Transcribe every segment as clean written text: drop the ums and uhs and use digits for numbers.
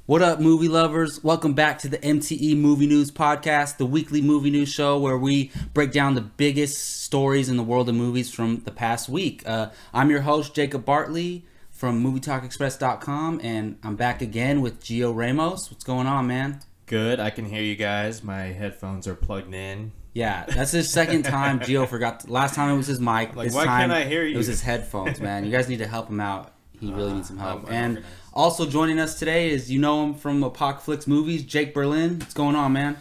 What up, movie lovers? Welcome back to the MTE Movie News Podcast, the weekly movie news show where we break down the biggest stories in the world of movies from the past week. I'm your host, Jacob Bartley from MovieTalkExpress.com, and I'm back again with Gio Ramos. What's going on, man? Good. I can hear you guys. My headphones are plugged in. Yeah, that's his second time. Gio forgot. Last time it was his mic. Like, why can't I hear you? It was his headphones, man. You guys need to help him out. He really needs some help. I'm And organized. also joining us today is, you know him from Apocalypse Movies, Jake Berlin. What's going on, man?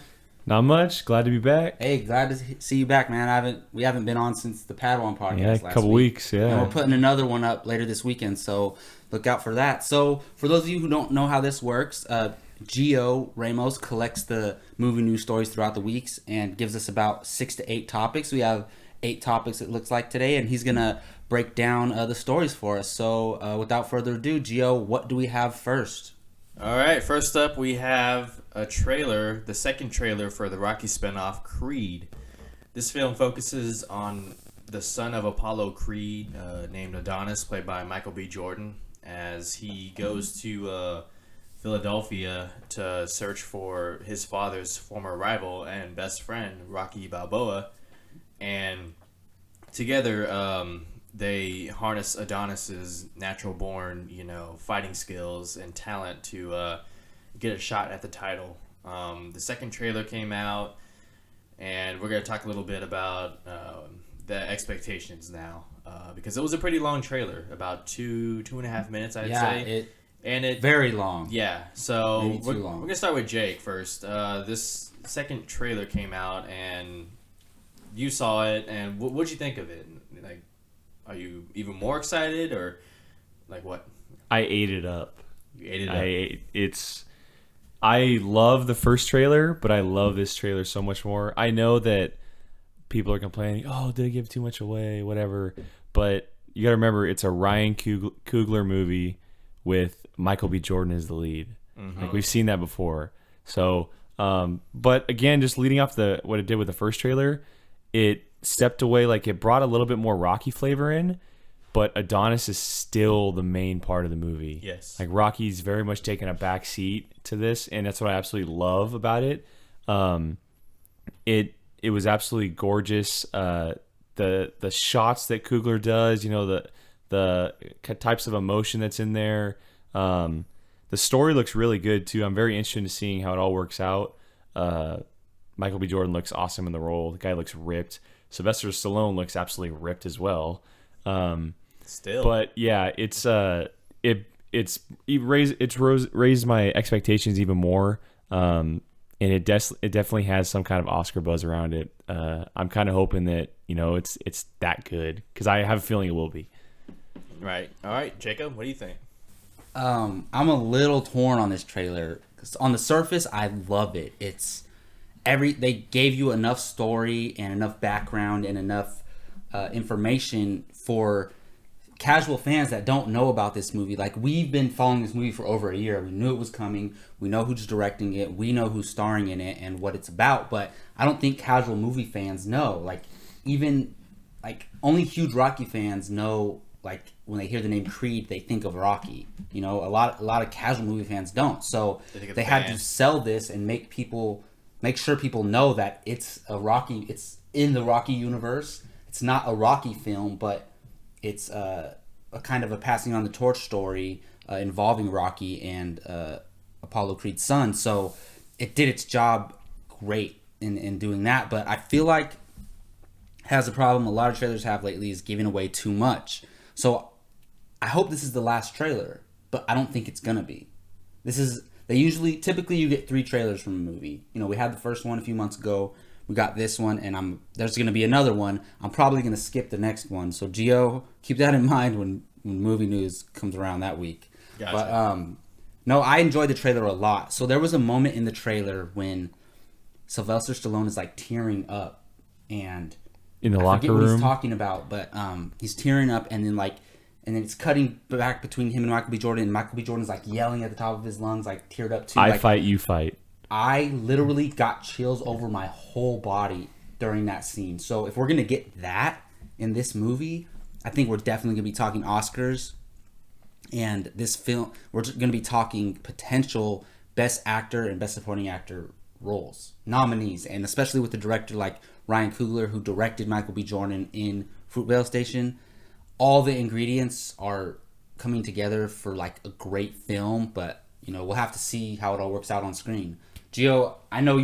Not much. Glad to be back. Hey, glad to see you back, man. We haven't been on since the Padawan podcast Yeah, a last couple week. weeks, yeah. And we're putting another one up later this weekend, so look out for that. So, for those of you who don't know how this works, Gio Ramos collects the movie news stories throughout the weeks and gives us about 6 to 8 topics. We have 8 topics, it looks like, today, and he's going to break down the stories for us. So, without further ado, Gio, what do we have first? All right. First up, we have a trailer, the second trailer for the Rocky spinoff, Creed. This film focuses on the son of Apollo Creed, named Adonis, played by Michael B. Jordan, as he goes to Philadelphia to search for his father's former rival and best friend, Rocky Balboa. And together, they harness Adonis's natural-born, fighting skills and talent to get a shot at the title. The second trailer came out, and we're going to talk a little bit about the expectations now, because it was a pretty long trailer, about two and a half minutes, I'd say. It Very long. Yeah, so Maybe we're too long. going to start with Jake first. This second trailer came out, and you saw it, and what'd you think of it? Like, are you even more excited, or like what? I ate it up. You ate it up. I love the first trailer, but I love this trailer so much more. I know that people are complaining, oh, did it give too much away, whatever. But you got to remember, it's a Ryan Coogler movie with Michael B. Jordan as the lead. Mm-hmm. Like, we've seen that before. So, but again, just leading off what it did with the first trailer, it stepped away, like it brought a little bit more Rocky flavor in, but Adonis is still the main part of the movie. Yes. Like, Rocky's very much taken a back seat to this, and that's what I absolutely love about it. It was absolutely gorgeous. The shots that Coogler does, the types of emotion that's in there. The story looks really good too. I'm very interested in seeing how it all works out. Michael B. Jordan looks awesome in the role. The guy looks ripped. Sylvester Stallone looks absolutely ripped as well. Still, but yeah, it's raised my expectations even more. And it definitely has some kind of Oscar buzz around it. I'm kind of hoping that it's that good, because I have a feeling it will be. right. All right, Jacob, what do you think? I'm a little torn on this trailer. 'Cause on the surface, I love it. They gave you enough story and enough background and enough information for casual fans that don't know about this movie. Like, we've been following this movie for over a year. We knew it was coming. We know who's directing it. We know who's starring in it and what it's about. But I don't think casual movie fans know. Like, even only huge Rocky fans know. Like, when they hear the name Creed, they think of Rocky. A lot of casual movie fans don't. So they had to sell this and make sure people know that it's in the Rocky universe. It's not a Rocky film, but it's a kind of a passing on the torch story involving Rocky and Apollo Creed's son. So it did its job great in doing that. But I feel like has a problem a lot of trailers have lately, is giving away too much. So I hope this is the last trailer, but I don't think it's gonna be. Typically you get 3 trailers from a movie. We had the first one a few months ago. We got this one, and there's gonna be another one. I'm probably gonna skip the next one. So Gio, keep that in mind when movie news comes around that week. Gotcha. But no, I enjoyed the trailer a lot. So there was a moment in the trailer when Sylvester Stallone is like tearing up, and In the I locker forget what room. he's talking about, but he's tearing up, and then it's cutting back between him and Michael B. Jordan, and Michael B. Jordan's like yelling at the top of his lungs, like teared up too. I fight, you fight. I literally got chills over my whole body during that scene. So if we're gonna get that in this movie, I think we're definitely gonna be talking Oscars. And this film, we're going to be talking potential Best Actor and Best Supporting Actor roles, nominees, and especially with the director like Ryan Coogler, who directed Michael B. Jordan in Fruitvale Station. All the ingredients are coming together for like a great film, but we'll have to see how it all works out on screen. Gio, I know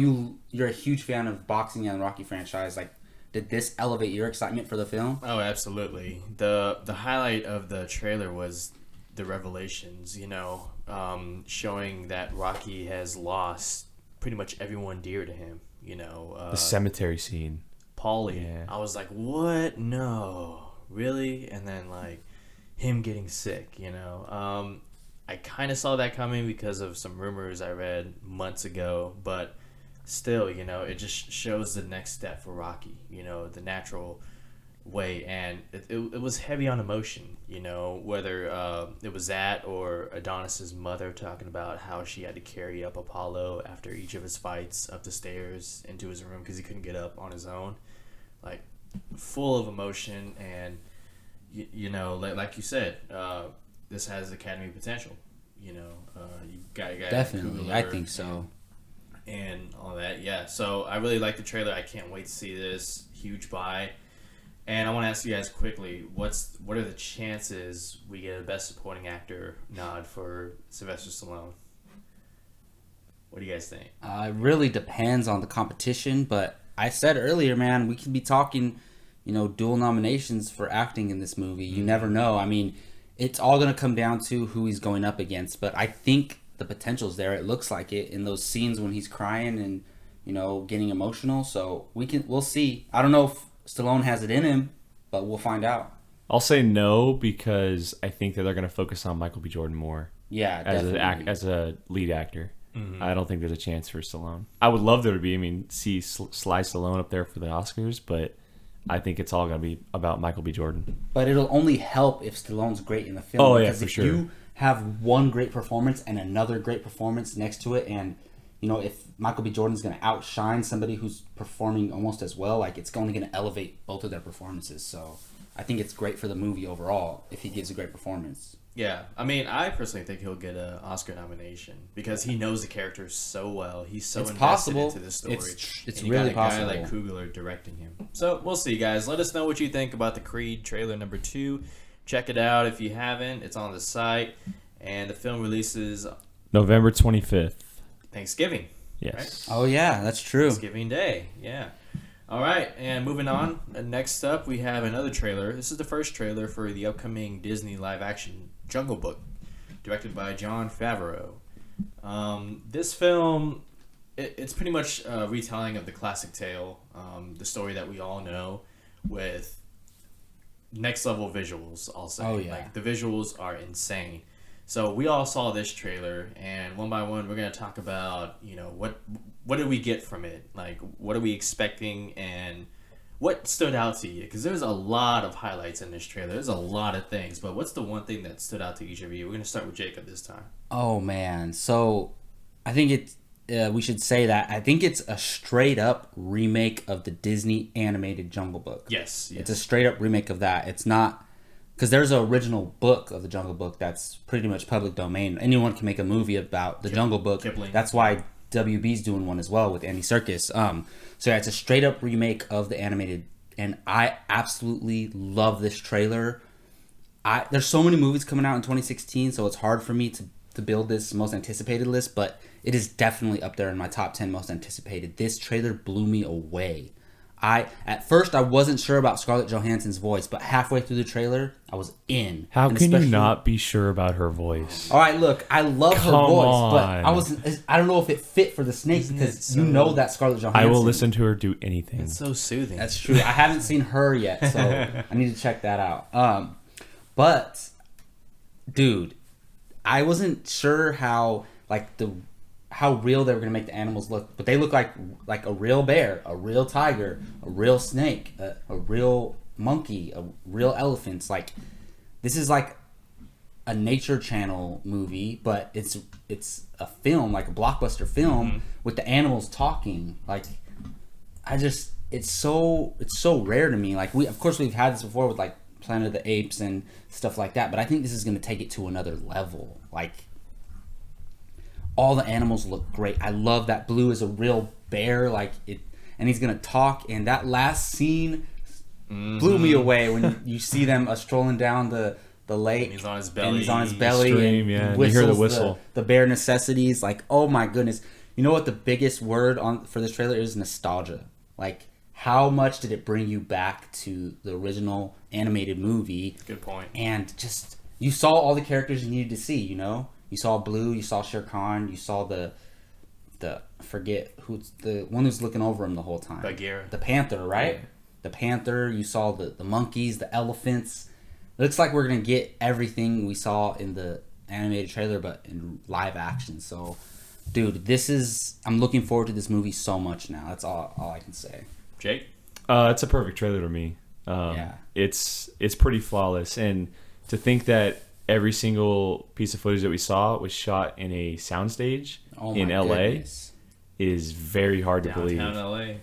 you're a huge fan of boxing and the Rocky franchise. Like, did this elevate your excitement for the film? Oh, absolutely. The highlight of the trailer was the revelations, showing that Rocky has lost pretty much everyone dear to him, the cemetery scene. Paulie. Yeah. I was like, what? No. Really? And then, like, him getting sick, I kind of saw that coming because of some rumors I read months ago, but still, it just shows the next step for Rocky, the natural way, and it was heavy on emotion, whether it was that or Adonis's mother talking about how she had to carry up Apollo after each of his fights up the stairs into his room because he couldn't get up on his own, like full of emotion. And like you said, this has Academy potential. You got definitely Coogler, I think so, and all that. Yeah, so I really like the trailer. I can't wait to see this. Huge buy. And I want to ask you guys quickly, what are the chances we get a Best Supporting Actor nod for Sylvester Stallone? What do you guys think? It really depends on the competition, but I said earlier, man, we could be talking, dual nominations for acting in this movie. You never know. I mean, it's all going to come down to who he's going up against, but I think the potential's there. It looks like it in those scenes when he's crying and, getting emotional. So we'll see. I don't know if Stallone has it in him, but we'll find out. I'll say no because I think that they're going to focus on Michael B. Jordan more. Yeah, definitely. As a lead actor. Mm-hmm. I don't think there's a chance for Stallone. I would love there to be. I mean, see Sly Stallone up there for the Oscars, but I think it's all going to be about Michael B. Jordan. But it'll only help if Stallone's great in the film. Oh, yeah, for sure. If you have one great performance and another great performance next to it, and if Michael B. Jordan's going to outshine somebody who's performing almost as well, like, it's only going to elevate both of their performances. So I think it's great for the movie overall if he gives a great performance. Yeah, I mean, I personally think he'll get an Oscar nomination because he knows the character so well. He's so invested into the story. It's really possible. You got a guy like Coogler directing him. So we'll see, guys. Let us know what you think about the Creed trailer number 2. Check it out if you haven't. It's on the site, and the film releases November 25th. Thanksgiving. Yes. Right? Oh yeah, that's true. Thanksgiving Day. Yeah. All right, and moving on. Next up, we have another trailer. This is the first trailer for the upcoming Disney live-action Jungle Book, directed by Jon Favreau. This film, it's pretty much a retelling of the classic tale, the story that we all know, with next-level visuals, I'll say. Oh, yeah. Like, the visuals are insane. So we all saw this trailer, and one by one, we're going to talk about, what did we get from it? Like, what are we expecting, and what stood out to you? Because there's a lot of highlights in this trailer. There's a lot of things, but what's the one thing that stood out to each of you? We're going to start with Jacob this time. Oh, man. So I think we should say that I think it's a straight-up remake of the Disney animated Jungle Book. Yes. It's a straight-up remake of that. It's not... Because there's an original book of the Jungle Book that's pretty much public domain. Anyone can make a movie about the Jungle Book. Kipling. That's why WB's doing one as well with Andy Serkis. So yeah, it's a straight up remake of the animated, and I absolutely love this trailer. There's so many movies coming out in 2016, so it's hard for me to build this most anticipated list, but it is definitely up there in my top 10 most anticipated. This trailer blew me away. At first I wasn't sure about Scarlett Johansson's voice, but halfway through the trailer I was in. How can you not be sure about her voice? All right, look, I love her voice, but I don't know if it fit for the snake because you know that Scarlett Johansson. I will listen to her do anything. It's so soothing. That's true. I haven't seen her yet, so I need to check that out. But dude, I wasn't sure how real they were going to make the animals look, but they look like a real bear, a real tiger, a real snake, a real monkey, a real elephant. Like, this is like a Nature Channel movie, but it's a film, like a blockbuster film with the animals talking. Like, it's so rare to me. Like, we've had this before with like Planet of the Apes and stuff like that. But I think this is going to take it to another level. Like, all the animals look great. I love that Blue is a real bear, like it, and he's gonna talk. And that last scene blew me away when you see them strolling down the lake. And he's on his belly. And he's on his belly. Stream, and you hear the whistle. The bare necessities. Like, oh my goodness. You know what the biggest word for this trailer is? Nostalgia. Like, how much did it bring you back to the original animated movie? Good point. And just, you saw all the characters you needed to see, you know? You saw Blue, you saw Shere Khan, you saw the forget who's the one who's looking over him the whole time. Bagheera. The panther, right? Yeah. The panther. You saw the monkeys, the elephants. It looks like we're gonna get everything we saw in the animated trailer, but in live action. So, dude, I'm looking forward to this movie so much now. That's all I can say. Jake? It's a perfect trailer to me. Yeah. It's pretty flawless, and to think that every single piece of footage that we saw was shot in a soundstage in LA goodness. is very hard to believe. LA.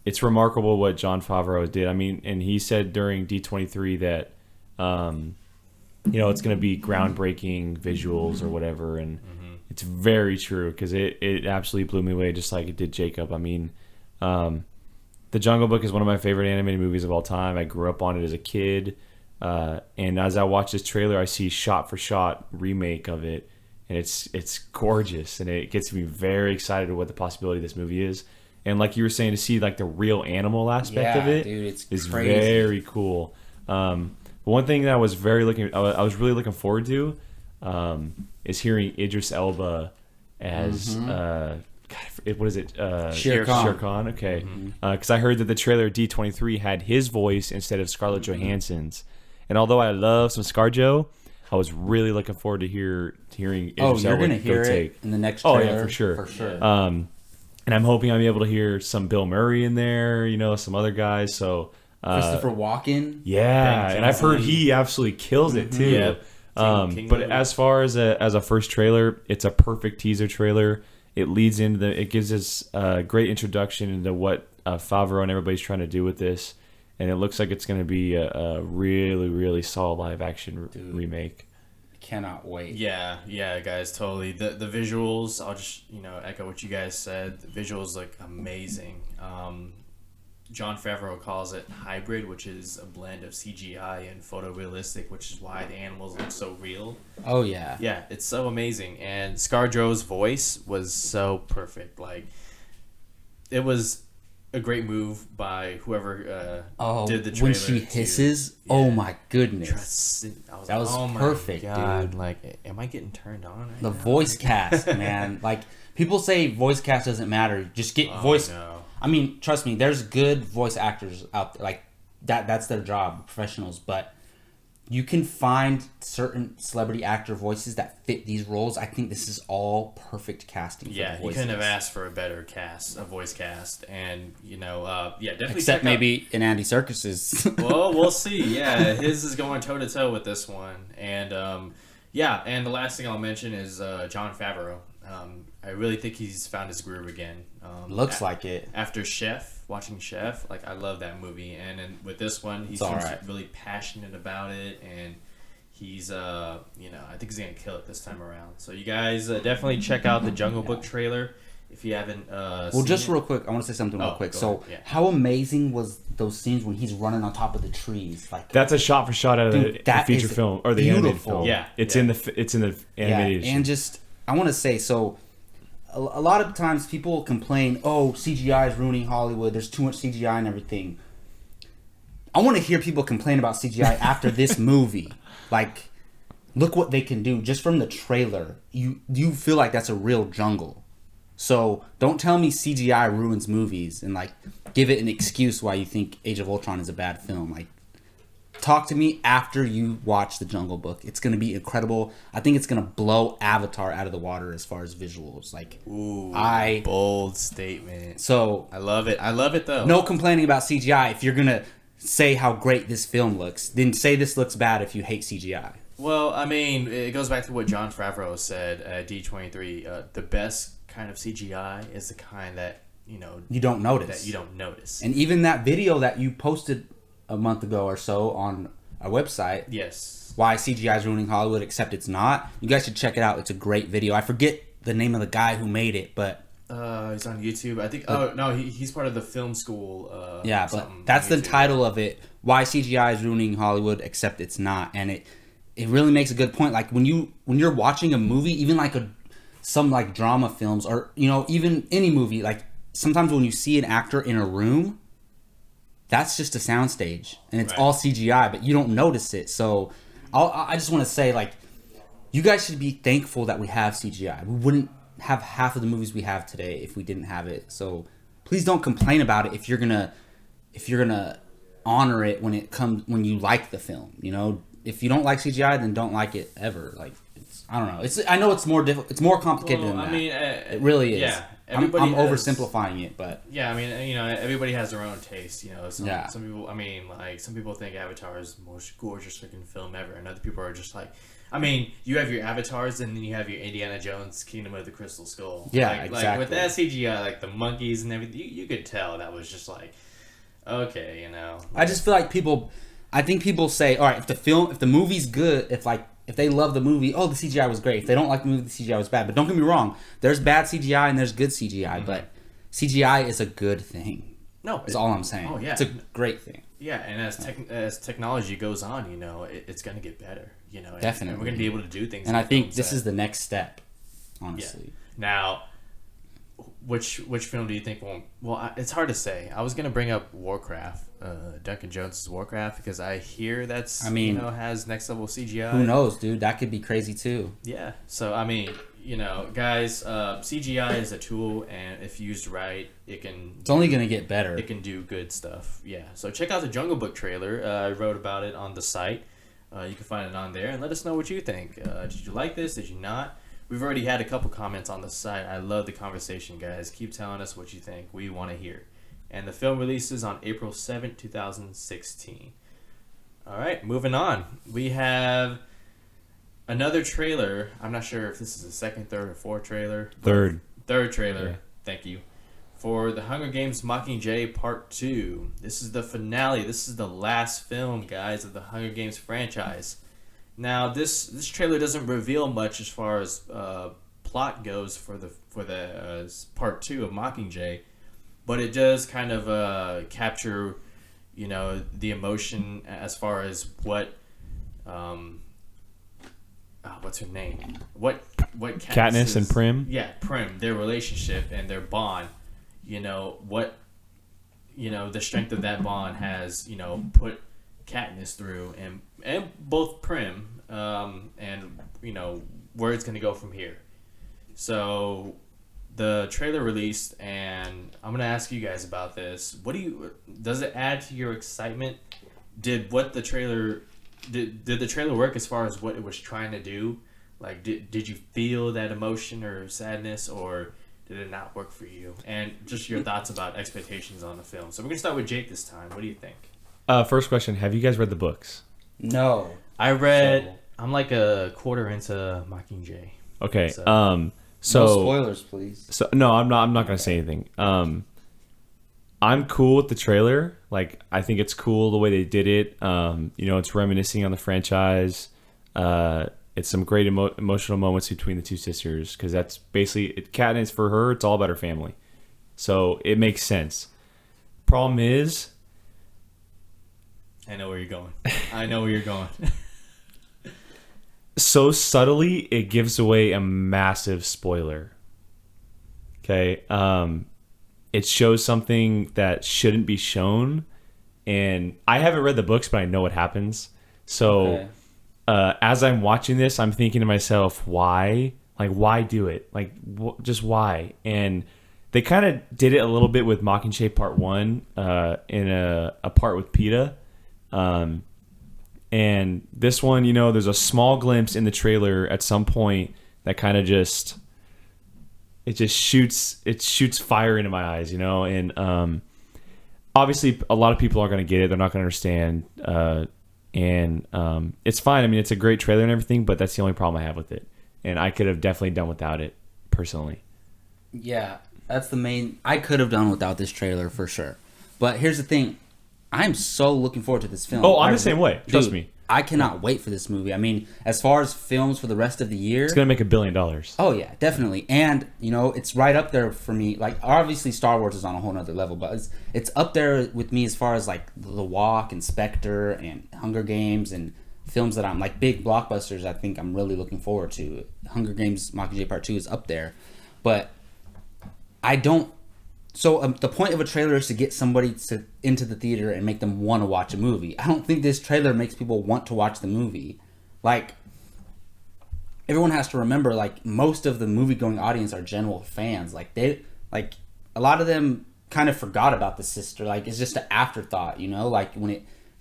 It's remarkable what Jon Favreau did. I mean, and he said during D23 that it's going to be groundbreaking visuals or whatever, and it's very true because it absolutely blew me away, just like it did Jacob. I mean, The Jungle Book is one of my favorite animated movies of all time. I grew up on it as a kid. And as I watch this trailer, I see shot-for-shot remake of it, and it's gorgeous, and it gets me very excited with what the possibility of this movie is. And like you were saying, to see like the real animal aspect of it, dude, is crazy. very cool. One thing that I was really looking forward to is hearing Idris Elba as what is it? Shere Khan. Shere Khan. Okay, because I heard that the trailer D23 had his voice instead of Scarlett Johansson's. And although I love some ScarJo, I was really looking forward to hearing Idris Elba. Oh, you're going to hear it in the next trailer? Oh, yeah, for sure. For sure. And I'm hoping I'm able to hear some Bill Murray in there, some other guys. So Christopher Walken. Yeah, and I've heard he absolutely kills it, too. Yeah. But as far as a first trailer, it's a perfect teaser trailer. It leads into it gives us a great introduction into what Favreau and everybody's trying to do with this. And it looks like it's going to be a really, really solid live-action remake. Cannot wait. Yeah, guys, totally. The visuals, I'll just echo what you guys said. The visuals look amazing. Jon Favreau calls it hybrid, which is a blend of CGI and photorealistic, which is why the animals look so real. Oh yeah. Yeah, it's so amazing. And ScarJo's voice was so perfect. Like, it was a great move by whoever did the trailer. When she hisses, oh my goodness. That was perfect, God, dude. Like, am I getting turned on right the now? Voice cast, man. Like, people say voice cast doesn't matter. Just get voice. No. I mean, trust me, there's good voice actors out there. Like, that's their job, professionals. But you can find certain celebrity actor voices that fit these roles. I think this is all perfect casting for the voices. You couldn't have asked for a better voice cast. And, definitely. Except maybe in Andy Serkis's. Well, we'll see. Yeah, his is going toe-to-toe with this one. And, and the last thing I'll mention is Jon Favreau. I really think he's found his groove again. Looks like it. After watching Chef, like, I love that movie. And with this one, he seems really passionate about it. And he's, I think he's going to kill it this time around. So you guys definitely check out the Jungle Book trailer if you haven't seen just it. Real quick, I want to say something real quick. So ahead. Yeah. how amazing was those scenes when he's running on top of the trees? Like, that's a shot for shot out of the feature film or the animated film. Yeah, it's in the animated. And just I want to say, so a lot of times people complain, oh, CGI is ruining Hollywood. There's too much CGI and everything. I want to hear people complain about CGI after this movie. Like, look what they can do just from the trailer. You feel like that's a real jungle. So don't tell me CGI ruins movies and like give it an excuse why you think Age of Ultron is a bad film. Like, talk to me after you watch The Jungle Book. It's going to be incredible. I think it's going to blow Avatar out of the water as far as visuals. Like, bold statement. So I love it. I love it though. No complaining about CGI. If you're going to say how great this film looks, then say this looks bad if you hate CGI. Well, I mean, it goes back to what Jon Favreau said at D23. The best kind of CGI is the kind that, you don't notice. That you don't notice. And even that video that you posted a month ago or so on our website. Yes. Why CGI is ruining Hollywood, except it's not. You guys should check it out. It's a great video. I forget the name of the guy who made it, but he's on YouTube. I think. Oh no, he's part of the film school. Yeah, but that's the title of it. Why CGI is ruining Hollywood, except it's not, and it really makes a good point. Like when you're watching a movie, even like some like drama films, or even any movie, like sometimes when you see an actor in a room, that's just a soundstage, and it's all CGI, but you don't notice it. So I just want to say, like, you guys should be thankful that we have CGI. We wouldn't have half of the movies we have today if we didn't have it. So please don't complain about it if you're gonna honor it when you like the film. If you don't like CGI, then don't like it ever. Like, I don't know. I know it's more difficult. It's more complicated than that. I mean, it really is. Yeah, I'm oversimplifying it, but yeah, I mean, everybody has their own taste. Some people. I mean, like some people think Avatar is the most gorgeous freaking film ever, and other people are just like, I mean, you have your Avatars, and then you have your Indiana Jones Kingdom of the Crystal Skull. Yeah, exactly. Like with that CGI, like the monkeys and everything, you could tell that was just like, okay, I just feel like I think people say, all right, if the movie's good, if they love the movie, oh, the CGI was great. If they don't like the movie, the CGI was bad. But don't get me wrong, there's bad CGI and there's good CGI, but CGI is a good thing. No, that's all I'm saying. Oh yeah, it's a great thing. Yeah, and as technology goes on, it's gonna get better. Definitely, and we're gonna be able to do things. And I think this is the next step, honestly. Yeah. Now, which film do you think won't? Well, it's hard to say. I was gonna bring up Warcraft, Duncan Jones' Warcraft, because I hear that's has next level CGI. Who knows, dude? That could be crazy too. Yeah. So I mean, guys, CGI is a tool, and if used right, it's only gonna get better. It can do good stuff. Yeah. So check out the Jungle Book trailer. I wrote about it on the site. You can find it on there, and let us know what you think. Did you like this? Did you not? We've already had a couple comments on the site. I love the conversation, guys. Keep telling us what you think. We want to hear. And the film releases on April 7th, 2016. All right, moving on. We have another trailer. I'm not sure if this is the second, third, or fourth trailer. Third trailer. Yeah. Thank you. For The Hunger Games Mockingjay Part 2. This is the finale. This is the last film, guys, of the Hunger Games franchise. Now, this trailer doesn't reveal much as far as plot goes for the Part 2 of Mockingjay, but it does kind of capture, the emotion as far as what what's her name? What Katniss and Prim? Yeah, Prim, their relationship and their bond. What the strength of that bond has, put Katniss through, and both Prim, and where it's gonna go from here. So the trailer released, and I'm gonna ask you guys about this. Does it add to your excitement? Did the trailer work as far as what it was trying to do? Like, did you feel that emotion or sadness, or did it not work for you? And just your thoughts about expectations on the film. So we're gonna start with Jake this time. What do you think? First question: have you guys read the books? No, I read. I'm like a quarter into Mockingjay. Okay. So no spoilers, please. So no, I'm not gonna say anything. I'm cool with the trailer. Like, I think it's cool the way they did it. It's reminiscing on the franchise. It's some great emotional moments between the two sisters, because that's basically Katniss, for her, it's all about her family. So it makes sense. Problem is, I know where you're going. So subtly, it gives away a massive spoiler. Okay. It shows something that shouldn't be shown. And I haven't read the books, but I know what happens. So as I'm watching this, I'm thinking to myself, why? Like, why do it? Like, just why? And they kind of did it a little bit with Mockingjay Part 1 in a part with PETA. And this one, there's a small glimpse in the trailer at some point that kind of shoots fire into my eyes, and obviously a lot of people aren't going to get it. They're not going to understand. And it's fine. I mean, it's a great trailer and everything, but that's the only problem I have with it. And I could have definitely done without it personally. Yeah, that's the main. I could have done without this trailer for sure. But here's the thing. I'm so looking forward to this film. Oh, I'm the same way. Trust me. I cannot wait for this movie. I mean, as far as films for the rest of the year, It's gonna make $1 billion. oh yeah, definitely. And you know, it's right up there for me. Like, obviously, Star Wars is on a whole nother level, but it's up there with me as far as like The Walk and Spectre and Hunger Games and films that I'm like big blockbusters. I think I'm really looking forward to. Hunger Games Mockingjay Part 2 is up there, but I don't. So the point of a trailer is to get somebody into the theater and make them want to watch a movie. I don't think this trailer makes people want to watch the movie. Like, everyone has to remember, like, most of the movie-going audience are general fans. Like, a lot of them kind of forgot about the sister. Like, it's just an afterthought, you know? Like, when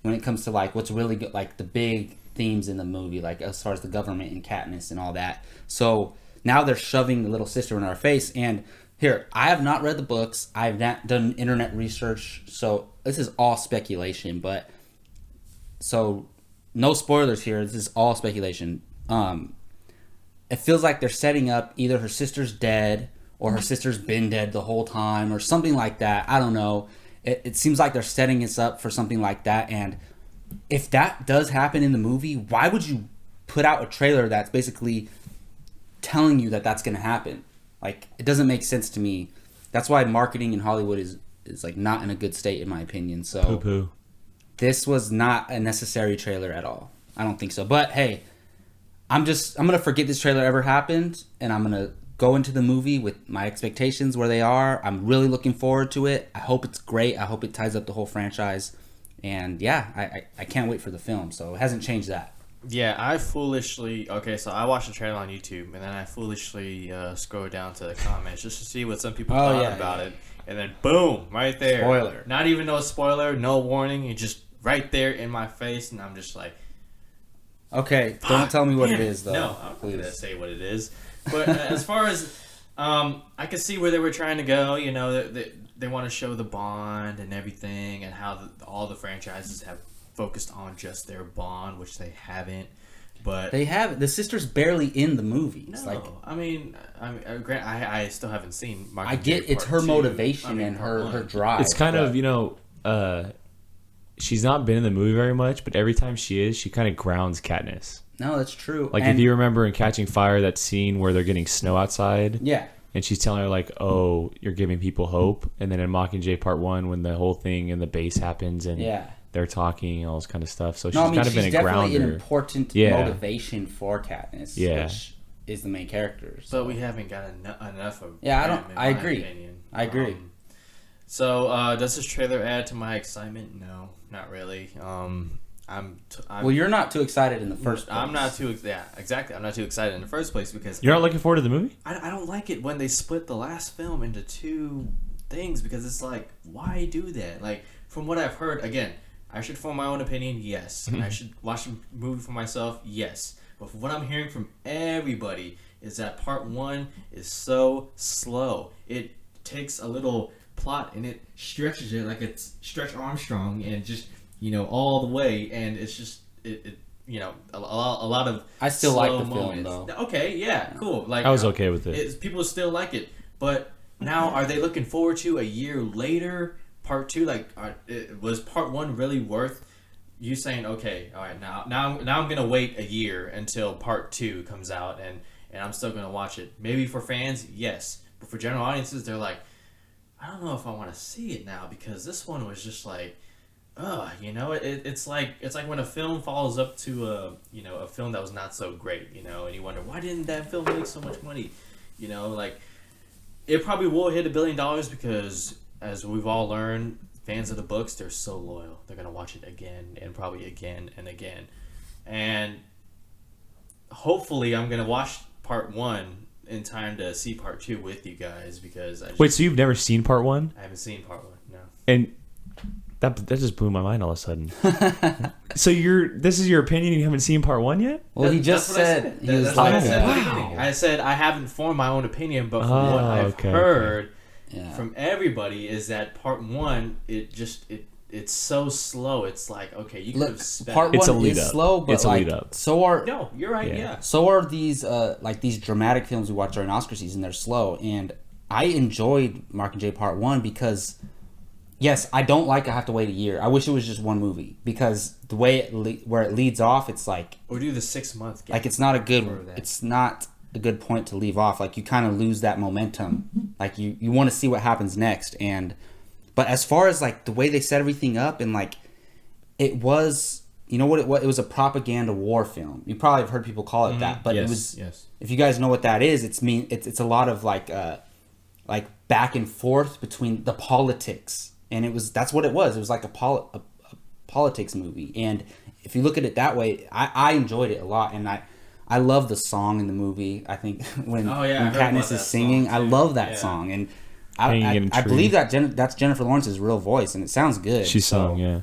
it comes to, like, what's really good, like, the big themes in the movie, like, as far as the government and Katniss and all that. So now they're shoving the little sister in our face, and here, I have not read the books. I've not done internet research, so this is all speculation. But so, no spoilers here. This is all speculation. It feels like they're setting up either her sister's dead or her sister's been dead the whole time or something like that. I don't know. It seems like they're setting us up for something like that. And if that does happen in the movie, why would you put out a trailer that's basically telling you that that's going to happen? Like, it doesn't make sense to me. That's why marketing in Hollywood is like not in a good state, in my opinion. So Poo-poo. This was not a necessary trailer at all. I don't think so. But hey, I'm gonna forget this trailer ever happened, and I'm gonna go into the movie with my expectations where they are. I'm really looking forward to it. I hope it's great. I hope it ties up the whole franchise. And yeah, I can't wait for the film. So it hasn't changed that. Yeah, so I watched the trailer on YouTube, and then I foolishly scrolled down to the comments just to see what some people thought about it, and then boom, right there. Spoiler. Not even no spoiler, no warning, it's just right there in my face, and I'm just like, okay, don't tell me what it is, though. No, I'm not going to say what it is. But as far as, I can see where they were trying to go, you know, they want to show the bond and everything, and how all the franchises have focused on just their bond, which they haven't. But they have. The sister's barely in the movies. No, like, I still haven't seen. I get it's her motivation and her drive. It's kind of, you know, she's not been in the movie very much, but every time she is, she kind of grounds Katniss. No, that's true. Like, if you remember in Catching Fire, that scene where they're getting snow outside. Yeah. And she's telling her, like, oh, you're giving people hope. And then in Mockingjay Part 1, when the whole thing in the base happens and they're talking, all this kind of stuff. So she's kind of been a grounder. She's definitely an important motivation for Katniss, which is the main character. So. But we haven't got enough of I agree. I agree. So does this trailer add to my excitement? No, not really. Well, you're not too excited in the first place. I'm not too exactly. I'm not too excited in the first place because you're not looking forward to the movie. I don't like it when they split the last film into two things, because it's like, why do that? Like, from what I've heard, again, I should form my own opinion, yes. And I should watch the movie for myself, yes. But from what I'm hearing from everybody is that Part 1 is so slow. It takes a little plot and it stretches it like it's Stretch Armstrong and just, you know, all the way, and it's just it you know, a lot of I still like the moments. film though. Okay, yeah, cool. Like, I was okay with it. People still like it, but now are they looking forward to a year later Part 2? Like, was Part 1 really worth you saying, okay, all right, now I'm gonna wait a year until Part 2 comes out, and I'm still gonna watch it? Maybe for fans, yes, but for general audiences, they're like, I don't know if I want to see it now, because this one was just like, you know, it's like when a film follows up to a film that was not so great, you know, and you wonder, why didn't that film make so much money? You know, like, it probably will hit $1 billion because, as we've all learned, fans of the books, they're so loyal. They're gonna watch it again and probably again and again, and hopefully I'm gonna watch Part 1 in time to see Part 2 with you guys, because wait, so you've never seen Part 1? I haven't seen Part 1, no. And that just blew my mind all of a sudden. So this is your opinion? You haven't seen Part 1 yet? Well, he just said he was like, wow. I said I haven't formed my own opinion, but from what I've heard from everybody is that Part 1, it's so slow. It's like, okay, you could have spent. Part 1 is slow, but it's a lead up. So are no, you're right. Yeah. So are these these dramatic films we watch during Oscar season. They're slow, and I enjoyed Mockingjay Part 1 because yes, I don't like I have to wait a year. I wish it was just one movie because the way where it leads off, it's like Or do the 6-month gap. like it's not a good point to leave off. Like you kind of lose that momentum. Like you want to see what happens next. But as far as like the way they set everything up and like it was, you know what it was? It was a propaganda war film. You probably have heard people call it that, but it was. Yes. If you guys know what that is, it's a lot of like back and forth between the politics, and that's what it was. It was like a politics movie, and if you look at it that way, I enjoyed it a lot, and I love the song in the movie. I think when Katniss is singing, I love that song, and I believe that's Jennifer Lawrence's real voice, and it sounds good. She sung, yeah.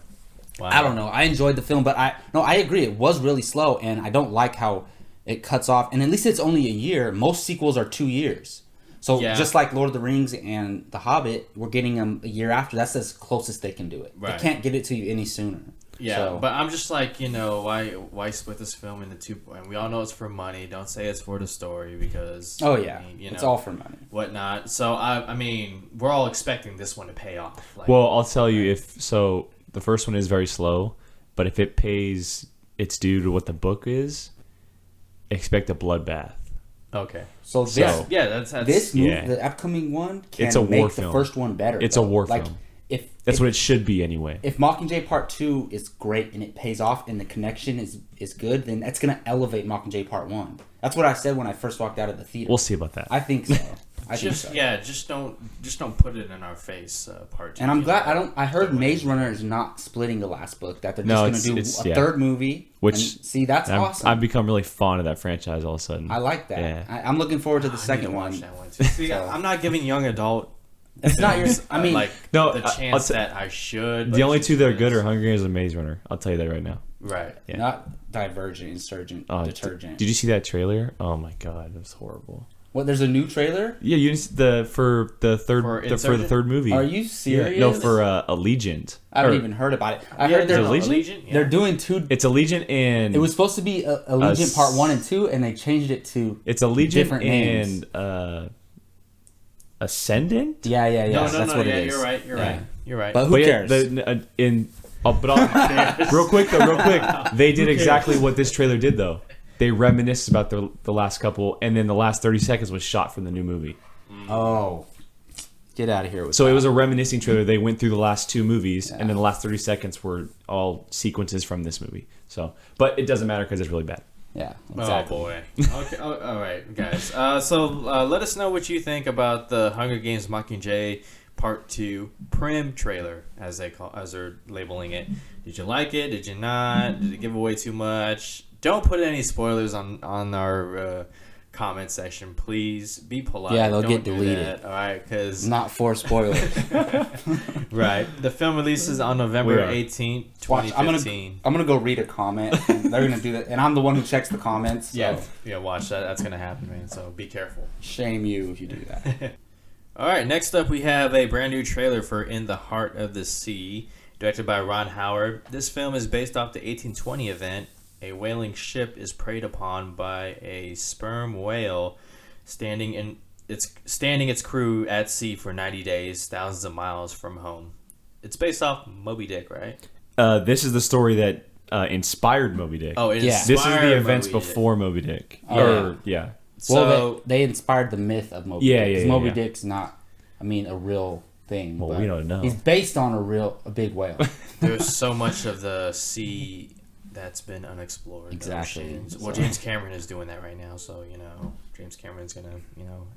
Wow. I don't know. I enjoyed the film, but I agree. It was really slow, and I don't like how it cuts off. And at least it's only a year. Most sequels are 2 years. So just like Lord of the Rings and The Hobbit, we're getting them a year after. That's as closest they can do it. Right. They can't get it to you any sooner. Yeah, so. But I'm just like, why split this film into two? And we all know it's for money. Don't say it's for the story because it's all for money. Whatnot. So I mean, we're all expecting this one to pay off. Like, well, I'll tell you the first one is very slow, but if it pays its due to what the book is, expect a bloodbath. Okay. So that's this movie, the upcoming one can make the first one better. It's a war film. That's what it should be anyway. If Mockingjay Part 2 is great and it pays off and the connection is good, then that's going to elevate Mockingjay Part 1. That's what I said when I first walked out of the theater. We'll see about that. I think so. Just don't put it in our face, Part 2. And I'm glad I heard Maze Runner is not splitting the last book. That they're just going to do a third movie. That's awesome. I've become really fond of that franchise all of a sudden. I like that. Yeah. I'm looking forward to the second one. Watch that one too. See, I'm not giving young adult. It's not your. I mean, the chance that I should. The only two that are good are Hunger Games and Maze Runner. I'll tell you that right now. Right. Yeah. Not Divergent, Insurgent, Detergent. Did you see that trailer? Oh my god, it was horrible. What? There's a new trailer? Yeah, for the third movie. Are you serious? Yeah. No, for Allegiant. I haven't even heard about it. I heard there's Allegiant. Yeah. They're doing two. It's Allegiant and it was supposed to be Allegiant Part 1 and 2, and they changed it to. It's Allegiant different names. And Ascendant. Yeah. No, that's what it is. You're right. But who cares? Real quick, they did exactly what this trailer did though. They reminisced about the last couple, and then the last 30 seconds was shot from the new movie. Oh, get out of here with that. It was a reminiscing trailer. They went through the last two movies, and then the last 30 seconds were all sequences from this movie. So, but it doesn't matter because it's really bad. Yeah, exactly. Oh boy. Okay. All right, guys. So let us know what you think about the Hunger Games Mockingjay Part 2 Prim trailer, as they're labeling it. Did you like it? Did you not? Did it give away too much? Don't put any spoilers on our comment section, please. Be polite. Yeah, they'll get deleted. All right, because not for spoilers. Right. The film releases on November 18th, 2015. I'm gonna go read a comment. And they're gonna do that, and I'm the one who checks the comments. So. Yeah. Watch that. That's gonna happen, man. So be careful. Shame you if you do that. All right. Next up, we have a brand new trailer for In the Heart of the Sea, directed by Ron Howard. This film is based off the 1820 event. A whaling ship is preyed upon by a sperm whale standing its crew at sea for 90 days, thousands of miles from home. It's based off Moby Dick, right? This is the story that inspired Moby Dick. Oh, it inspired This is the events Moby before Moby Dick. Yeah. So well, they inspired the myth of Moby Dick. Because Moby Dick's not, a real thing. Well, we don't know. He's based on a big whale. There's so much of the sea that's been unexplored. Exactly. Well, James Cameron is doing that right now, so James Cameron's gonna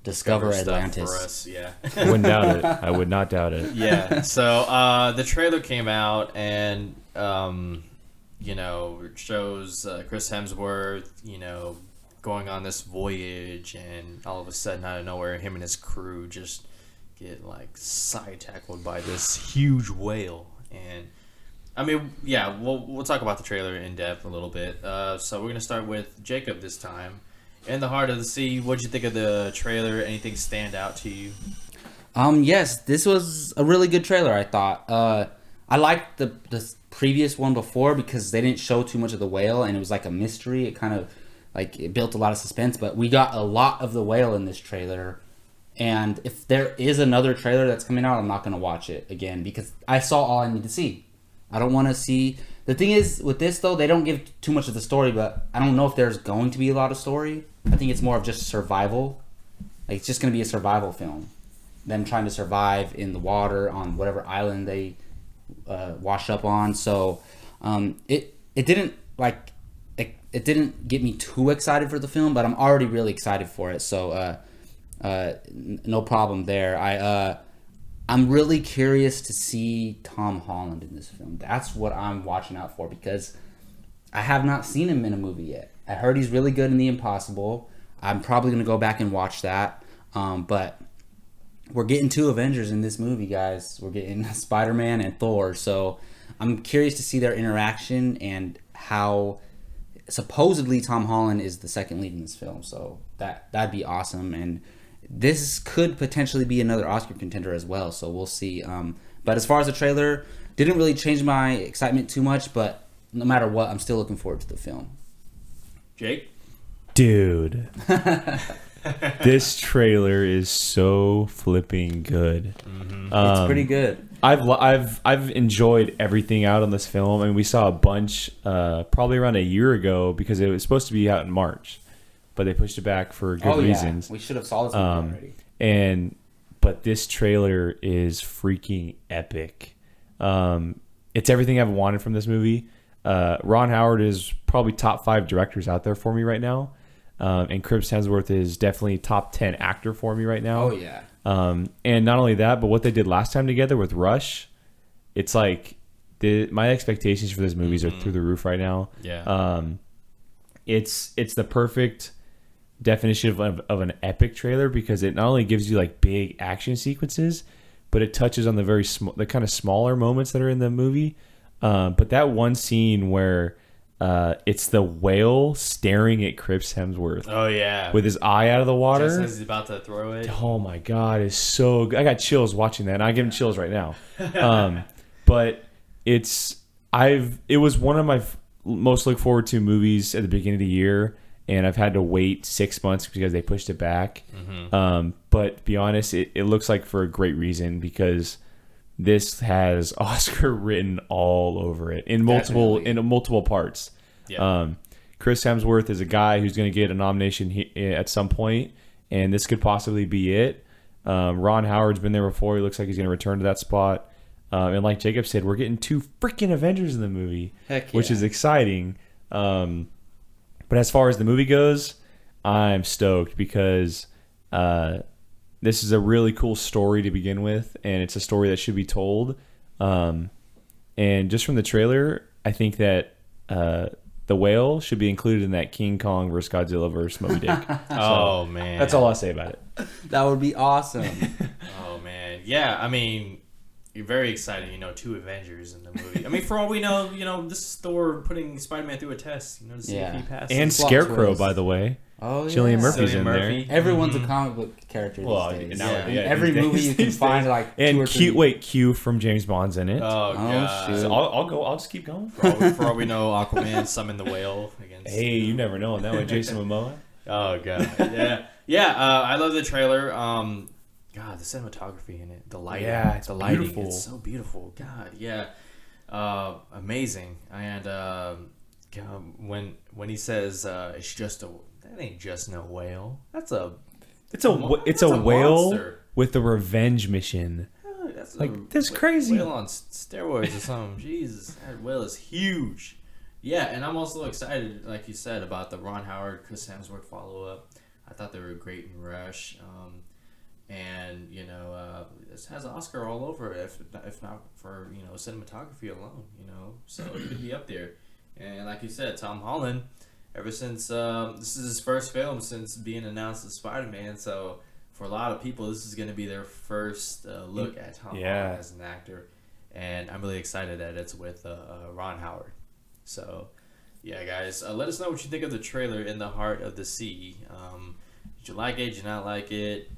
discover Atlantis for us. Yeah. I wouldn't doubt it. I would not doubt it. Yeah. So the trailer came out and it shows Chris Hemsworth going on this voyage, and all of a sudden out of nowhere him and his crew just get side tackled by this huge whale. And we'll talk about the trailer in depth a little bit. So we're going to start with Jacob this time. In the Heart of the Sea, what'd you think of the trailer? Anything stand out to you? Yes, this was a really good trailer, I thought. I liked the previous one before because they didn't show too much of the whale, and it was like a mystery. It kind of, it built a lot of suspense, but we got a lot of the whale in this trailer. And if there is another trailer that's coming out, I'm not going to watch it again because I saw all I need to see. I don't want to see. The thing is, with this, though, they don't give too much of the story, but I don't know if there's going to be a lot of story. I think it's more of just survival. Like, it's just going to be a survival film. Them trying to survive in the water on whatever island they wash up on. So, it didn't, like, it didn't get me too excited for the film, but I'm already really excited for it. So, no problem there. I'm really curious to see Tom Holland in this film. That's what I'm watching out for because I have not seen him in a movie yet. I heard he's really good in The Impossible. I'm probably going to go back and watch that. But we're getting 2 Avengers in this movie, guys. We're getting Spider-Man and Thor. So I'm curious to see their interaction and how supposedly Tom Holland is the second lead in this film. So that'd be awesome. And this could potentially be another Oscar contender as well, so we'll see. But as far as the trailer, didn't really change my excitement too much, but no matter what, I'm still looking forward to the film. Jake? Dude. This trailer is so flipping good. Mm-hmm. It's pretty good. I've enjoyed everything out on this film. I mean, we saw a bunch probably around a year ago because it was supposed to be out in March. But they pushed it back for good reasons. We should have saw this movie already. But this trailer is freaking epic. It's everything I've wanted from this movie. Ron Howard is probably top 5 directors out there for me right now. And Chris Hemsworth is definitely top 10 actor for me right now. Oh, yeah. And not only that, but what they did last time together with Rush, it's like my expectations for this movies are through the roof right now. Yeah. It's the perfect definition of an epic trailer because it not only gives you like big action sequences, but it touches on the kind of smaller moments that are in the movie. But that one scene where it's the whale staring at Chris Hemsworth. Oh yeah, with his eye out of the water. Just as he's about to throw it. Oh my god, it's so good. I got chills watching that. And I give him chills right now. But it was one of my most look forward to movies at the beginning of the year. And I've had to wait 6 months because they pushed it back. Mm-hmm. But to be honest, it looks like for a great reason because this has Oscar written all over it in multiple parts. Yeah. Chris Hemsworth is a guy who's going to get a nomination at some point, and this could possibly be it. Ron Howard's been there before. He looks like he's going to return to that spot. And like Jacob said, we're getting 2 freaking Avengers in the movie, which is exciting. But as far as the movie goes, I'm stoked because this is a really cool story to begin with, and it's a story that should be told. And just from the trailer, I think that the whale should be included in that King Kong versus Godzilla versus Moby Dick. Oh, man. That's all I'll say about it. That would be awesome. Oh, man. Yeah, I mean, you're very excited, 2 Avengers in the movie. I mean, for all we know, this is Thor putting Spider-Man through a test, to see if he passes. And Scarecrow, by the way. Oh, yeah. Cillian Murphy's in there. Everyone's a comic book character these days. Every these movie you can find like and 2 or 3. Q from James Bond's in it. Oh god! Shoot. So I'll just keep going. For all we know, Aquaman summoned the whale against. Hey, you never know on that one, Jason Momoa. Oh god! Yeah. I love the trailer. God, the cinematography in it, the lighting. Yeah, it's the lighting. beautiful. It's so beautiful. God, yeah. Amazing. And God, when he says it's just that ain't just no whale. It's a whale monster. with a revenge mission. That's crazy. Whale on steroids or something. Jesus, that whale is huge. Yeah, and I'm also excited, like you said, about the Ron Howard, Chris Hemsworth follow up. I thought they were great in Rush. And this has Oscar all over it, if not for cinematography alone. So it could be up there. And like you said, Tom Holland, ever since this is his first film since being announced as Spider-Man, so for a lot of people, this is going to be their first look at Tom Holland as an actor, and I'm really excited that it's with Ron Howard. So, yeah, guys, let us know what you think of the trailer In the Heart of the Sea. Did you like it? Did you not like it?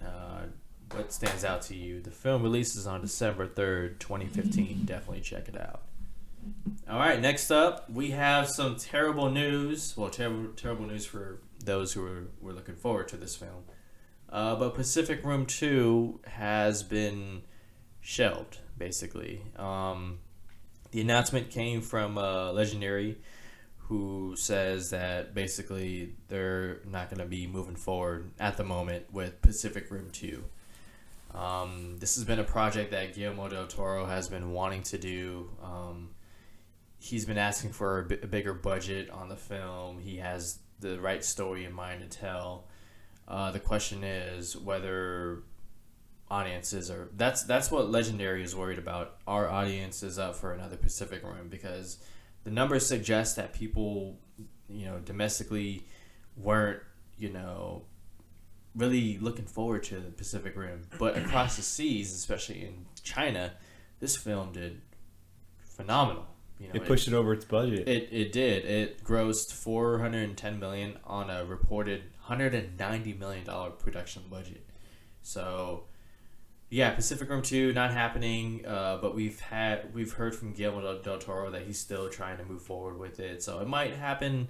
What stands out to you? The film releases on December 3rd, 2015. Definitely check it out. All right, next up, we have some terrible news. Well, terrible news for those who were looking forward to this film. But Pacific Rim 2 has been shelved, basically. The announcement came from Legendary, who says that basically they're not going to be moving forward at the moment with Pacific Rim 2. This has been a project that Guillermo del Toro has been wanting to do. He's been asking for a bigger budget on the film. He has the right story in mind to tell. The question is whether audiences are... That's what Legendary is worried about. Our audience is up for another Pacific Rim, because the numbers suggest that people, domestically weren't, really looking forward to the Pacific Rim. But across the seas, especially in China, this film did phenomenal. It pushed it over its budget. It did. It grossed $410 million on a reported $190 million production budget. So, yeah, Pacific Rim 2 not happening. But we've heard from Guillermo del Toro that he's still trying to move forward with it. So it might happen,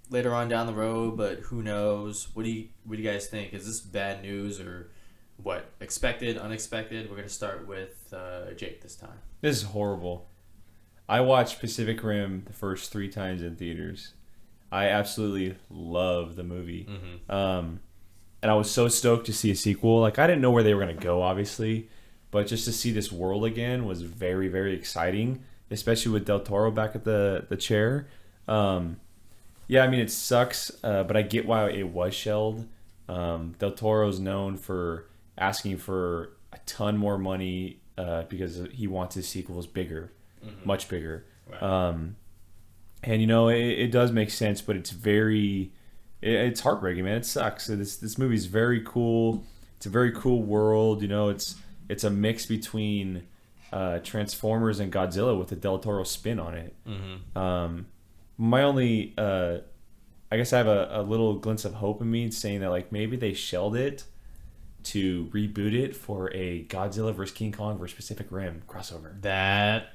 later on down the road. But who knows? What do you guys think? Is this bad news or what? Expected, unexpected? We're gonna start with Jake this time. This is horrible. I watched Pacific Rim the first 3 times in theaters. I absolutely love the movie. Mm-hmm. And I was so stoked to see a sequel. Like, I didn't know where they were going to go, obviously. But just to see this world again was very, very exciting. Especially with Del Toro back at the chair. Yeah, I mean, it sucks. But I get why it was shelved. Del Toro's known for asking for a ton more money because he wants his sequels bigger. Mm-hmm. Much bigger. Right. And it does make sense, but it's it's heartbreaking, man. It sucks. This movie's very cool. It's a very cool world. It's a mix between Transformers and Godzilla with a Del Toro spin on it. Mm-hmm. My only I guess I have a little glimpse of hope in me saying that, like, maybe they shelved it to reboot it for a Godzilla vs. King Kong vs. Pacific Rim crossover. That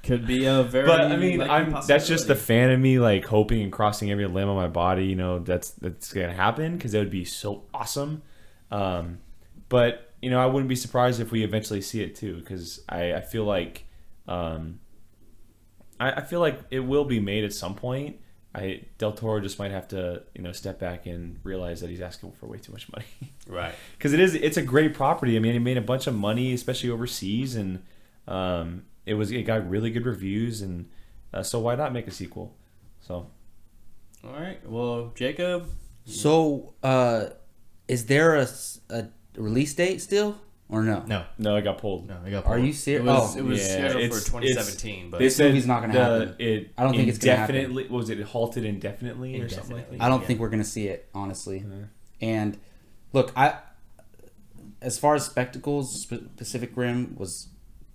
could be a very... But, I mean, that's just the fan of me, like, hoping and crossing every limb on my body, that's going to happen, because that would be so awesome. But, I wouldn't be surprised if we eventually see it, too, because I feel like... I feel like it will be made at some point. Del Toro just might have to, step back and realize that he's asking for way too much money. Right. Because it's a great property. I mean, it made a bunch of money, especially overseas, and it got really good reviews, and so why not make a sequel? So. All right. Well, Jacob. So, is there a release date still? Or no? No, it got pulled. No, it got pulled. Are you serious? It was scheduled for 2017, but this movie's not going to happen. I don't think it's going to happen. Was it halted indefinitely or something like that? I don't think we're going to see it, honestly. Mm-hmm. And look, as far as spectacles, Pacific Rim was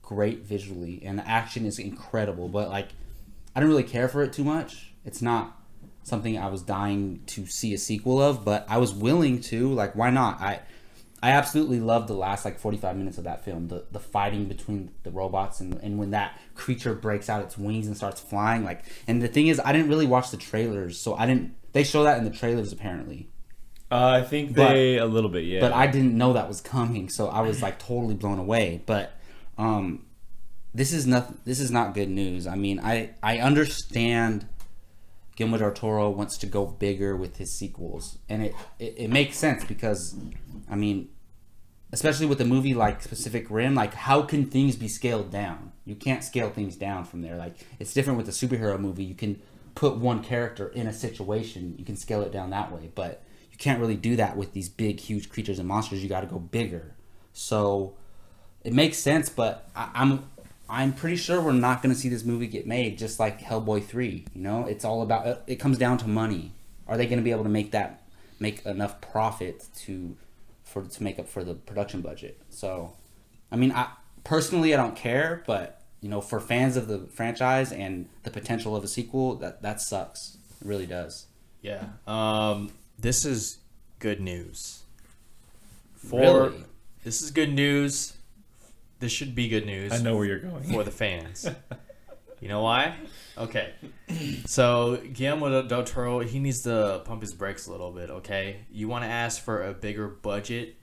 great visually, and the action is incredible. But I don't really care for it too much. It's not something I was dying to see a sequel of, but I was willing to. Why not? I absolutely loved the last 45 minutes of that film. The fighting between the robots and when that creature breaks out its wings and starts flying. And the thing is, I didn't really watch the trailers, so they show that in the trailers apparently. I think a little bit, yeah. But I didn't know that was coming, so I was totally blown away. But this is not good news. I mean, I understand Guillermo del Toro wants to go bigger with his sequels, and it makes sense because, I mean, especially with a movie like Pacific Rim, how can things be scaled down? You can't scale things down from there. It's different with a superhero movie. You can put one character in a situation, you can scale it down that way, but you can't really do that with these big, huge creatures and monsters. You got to go bigger. So it makes sense, but I'm pretty sure we're not going to see this movie get made, just like Hellboy 3. It's all about, it comes down to money. Are they going to be able to make enough profit to make up for the production budget? So, I mean, personally, I don't care, but for fans of the franchise and the potential of a sequel, that sucks. It really does. Yeah. This is good news. Really? This is good news. This should be good news. I know where you're going. For the fans. You know why? Okay. So Guillermo del Toro, he needs to pump his brakes a little bit, okay? You want to ask for a bigger budget,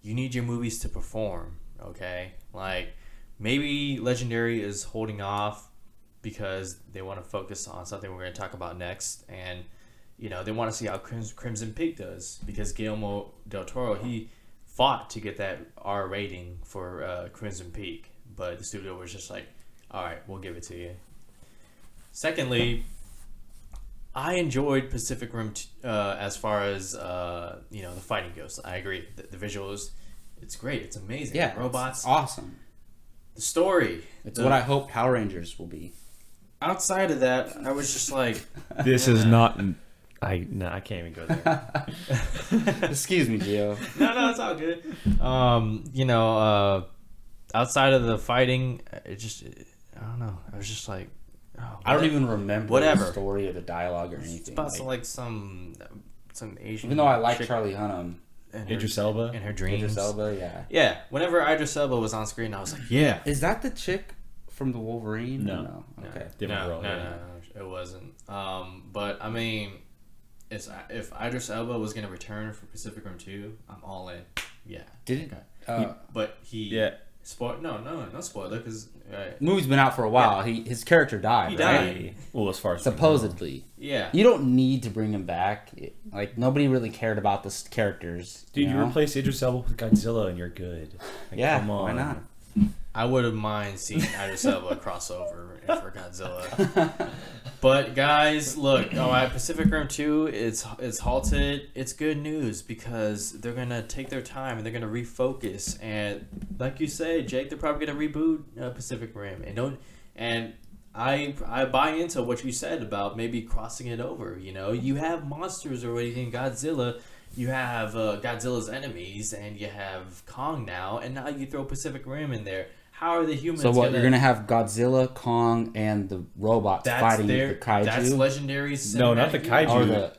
you need your movies to perform, okay? Like, maybe Legendary is holding off because they want to focus on something we're going to talk about next, and, you know, they want to see how Crimson Peak does, because Guillermo del Toro, he fought to get that R rating for Crimson Peak, but the studio was just like, all right, we'll give it to you. Secondly, I enjoyed Pacific Rim as far as the fighting goes. I agree. The visuals, it's great. It's amazing. Yeah, robots, it's awesome. The story, it's what I hope Power Rangers will be. Outside of that, I was just like, this is not. I can't even go there. Excuse me, Gio. No, it's all good. Outside of the fighting, I don't know. I was just like, oh, I don't even remember whatever the story or the dialogue or anything. It's about some Asian. Even though I like Charlie Hunnam. Idris Elba? In her dreams. Idris Elba, yeah. Yeah, whenever Idris Elba was on screen, I was like, yeah. Is that the chick from the Wolverine? No. Okay. Different role. No, it wasn't. But, I mean, if Idris Elba was going to return for Pacific Rim 2, I'm all in. Yeah. Did it? But he... Yeah. No spoiler, because... The movie's been out for a while. Yeah. His character died, He right? died. Well, as far as supposedly. Yeah. You don't need to bring him back. Like, nobody really cared about the characters. Dude, you know? replace Idris Elba with Godzilla and you're good. Like, Yeah, come on. why not? I wouldn't mind seeing Idris Elba crossover for Godzilla. But guys, look, all right, Pacific Rim 2, it's halted. It's good news because they're gonna take their time and they're gonna refocus. And like you said, Jake, they're probably gonna reboot Pacific Rim. And I buy into what you said about maybe crossing it over. You know, you have monsters already in Godzilla. You have Godzilla's enemies, and you have Kong now, and now you throw Pacific Rim in there. How are the humans? So what? You're gonna have Godzilla, Kong, and the robots fighting the kaiju. That's Legendary. No, not the kaiju. Or the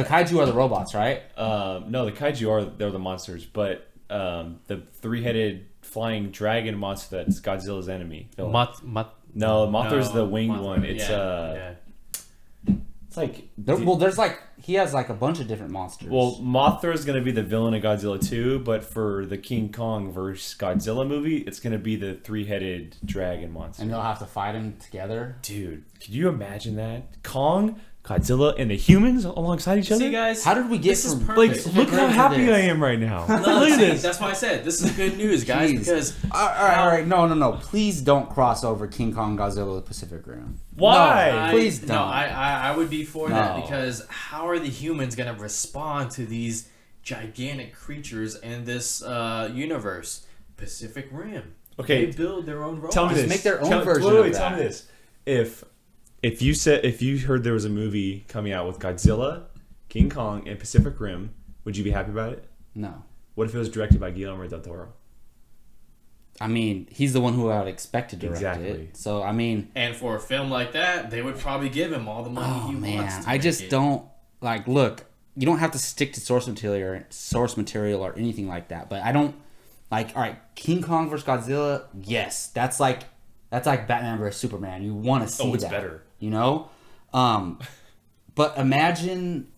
kaiju are the robots, right? No, the kaiju they're the monsters, but the three-headed flying dragon monster that's Godzilla's enemy. Mothra's the winged one. It's It's like he has like a bunch of different monsters. Well, Mothra is gonna be the villain of Godzilla 2, but for the King Kong versus Godzilla movie, it's gonna be the three-headed dragon monster. And they'll have to fight him together. Dude, could you imagine that? Kong, Godzilla, and the humans alongside each other? See, guys, how did we get from look how happy I am right now. Look at this. That's why I said this is good news, guys. Jeez. Because all right, no. Please don't cross over King Kong, Godzilla, with Pacific Rim. Why? No, please don't. No, I would be for that because how are the humans gonna respond to these gigantic creatures in this universe? Pacific Rim. Okay, they build their own robots. Tell me this. Make their own version of that. Tell me this. If you heard there was a movie coming out with Godzilla, King Kong, and Pacific Rim, would you be happy about it? No. What if it was directed by Guillermo del Toro? I mean, he's the one who I would expect to direct it. So, I mean... And for a film like that, they would probably give him all the money he wants to I just make it. don't... Like, look, you don't have to stick to source material or anything like that. But I don't... Like, all right, King Kong versus Godzilla, yes. That's like Batman versus Superman. You want to see that. Oh, it's better. You know? But imagine,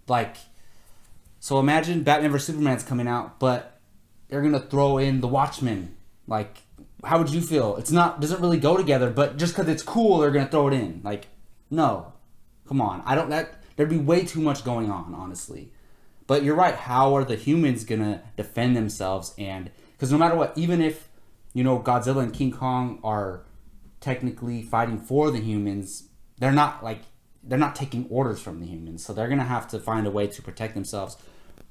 like... So imagine Batman vs. Superman's coming out, but they're going to throw in The Watchmen. Like, how would you feel? Doesn't really go together, but just because it's cool, they're going to throw it in. Like, no. Come on. There'd be way too much going on, honestly. But you're right. How are the humans going to defend themselves? And because no matter what, even if, Godzilla and King Kong are technically fighting for the humans, they're not taking orders from the humans. So they're going to have to find a way to protect themselves.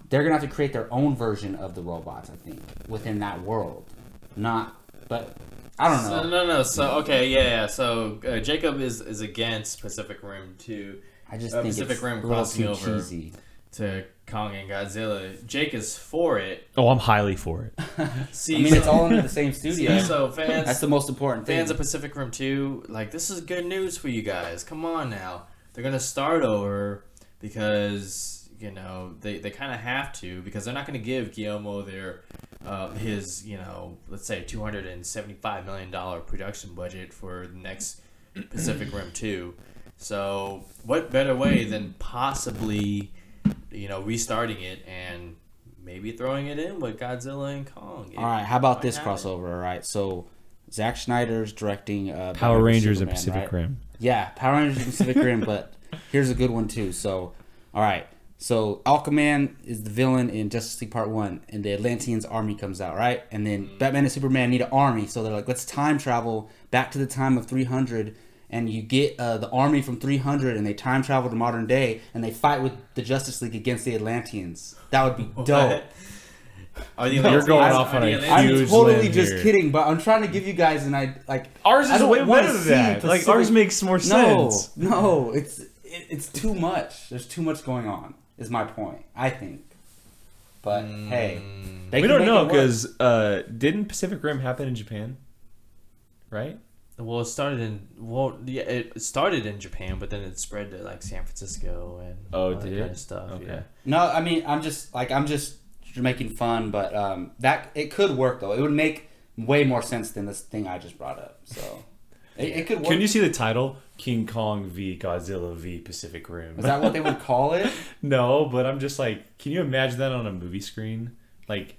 They're going to have to create their own version of the robots, I think, within that world. But I don't know. No. So, okay, yeah. So, Jacob is against Pacific Rim 2. I just think Pacific it's Rim a little crossing too over cheesy. to Kong and Godzilla. Jake is for it. Oh, I'm highly for it. See, it's all under the same studio. So fans, that's the most important thing. Fans of Pacific Rim 2, like, this is good news for you guys. Come on now. They're going to start over because, they kind of have to, because they're not going to give Guillermo his, let's say $275 million production budget for the next Pacific Rim 2. So what better way than possibly, restarting it and maybe throwing it in with Godzilla and Kong. All right, how about might this happen. crossover? All right, so Zack Snyder's directing Power Batman vs Rangers and Superman, Pacific right? Rim. Yeah, Power Rangers and Pacific Rim, but here's a good one too. So, all right, so Aquaman is the villain in Justice League Part 1, and the Atlanteans army comes out, right? And then Batman and Superman need an army, so they're like, let's time travel back to the time of 300, and you get the army from 300, and they time travel to modern day, and they fight with the Justice League against the Atlanteans. That would be dope. You're going off on a I'm huge totally limb just here. kidding, but I'm trying to give you guys an idea. Like Ours I is don't way wanna better than see that. Like, Pacific- ours makes more sense. No, it's too much. There's too much going on. Is my point. I think. But hey, they We can don't make know it work. because didn't Pacific Rim happen in Japan? Right? Well, it started in Japan, but then it spread to like San Francisco and all that did kind it? of stuff. Okay. Yeah. No, I mean I'm just making fun, but that it could work though. It would make way more sense than this thing I just brought up. So it could work. Can you see the title? King Kong v Godzilla v Pacific Rim. Is that what they would call it? No, but I'm just like, can you imagine that on a movie screen? Like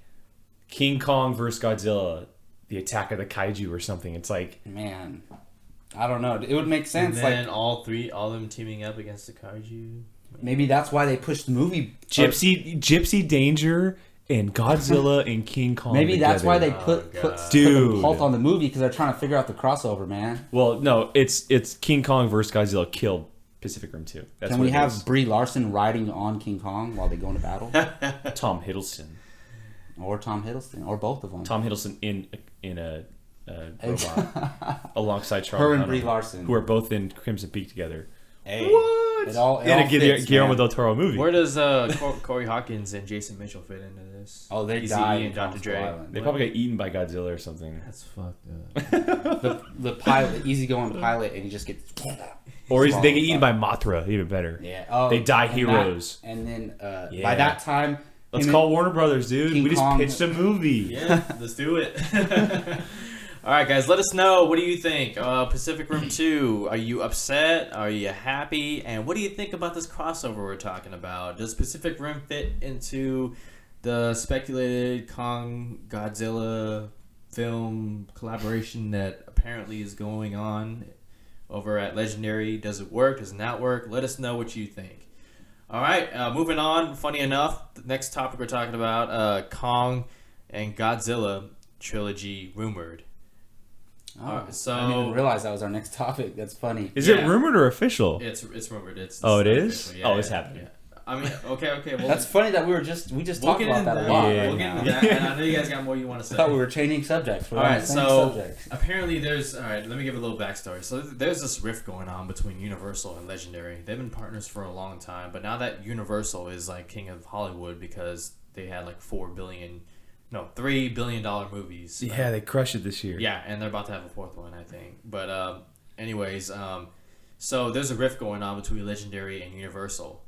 King Kong versus Godzilla, the attack of the kaiju or something. It's like, Man, I don't know. It would make sense. And then Like all of them teaming up against the kaiju. maybe that's why they pushed the movie. Gypsy Danger and Godzilla and King Kong. Maybe that's why together. they put God. Dude. a halt on the movie because they're trying to figure out the crossover, man. Well, no, it's King Kong versus Godzilla killed Pacific Rim 2. That's Can what we it have is. Brie Larson riding on King Kong while they go into battle, Tom Hiddleston? or Tom Hiddleston, or both of them? Tom Hiddleston in a robot alongside Charlie Her and Hunnam, Brie Larson. who are both in Crimson Peak together. Hey, What? It all in a fits, Guillermo man. del Toro movie. Where does Corey Hawkins and Jason Mitchell fit into this? Oh, they Eazy-E died and in Dr. Kong Dre. Skull Island. They probably got eaten by Godzilla or something. That's fucked up. the pilot, the easygoing pilot, and he just gets. Or they swallowed get eaten by Mothra, even better. Yeah. Oh, They die and heroes. that- and then Yeah. by that time, Let's him call and- Warner Brothers, dude. King We just Kong- pitched a movie. Yeah, let's do it. All right, guys, let us know. What do you think? Pacific Rim 2, are you upset? Are you happy? And what do you think about this crossover we're talking about? Does Pacific Rim fit into the speculated Kong Godzilla film collaboration that apparently is going on over at Legendary? Does it work? Does it not work? Let us know what you think. All right, moving on. Funny enough, the next topic we're talking about, Kong and Godzilla trilogy rumored. Oh, So- I didn't even realize that was our next topic. That's funny. Is Yeah. it rumored or official? It's rumored. It's Oh, it not is? official. Oh, it's happening. Yeah. I mean, okay. Well, That's funny that we just we'll talked get about into that a lot. Yeah. right We'll get now. into that. And I know you guys got more you want to say. I thought we were changing subjects. We're All on right, the same so subject. apparently there's all right. Let me give a little backstory. So there's this rift going on between Universal and Legendary. They've been partners for a long time, but now that Universal is like king of Hollywood because they had like $3 billion movies. Yeah, they crushed it this year. Yeah, and they're about to have a fourth one, I think. But anyways, so there's a rift going on between Legendary and Universal.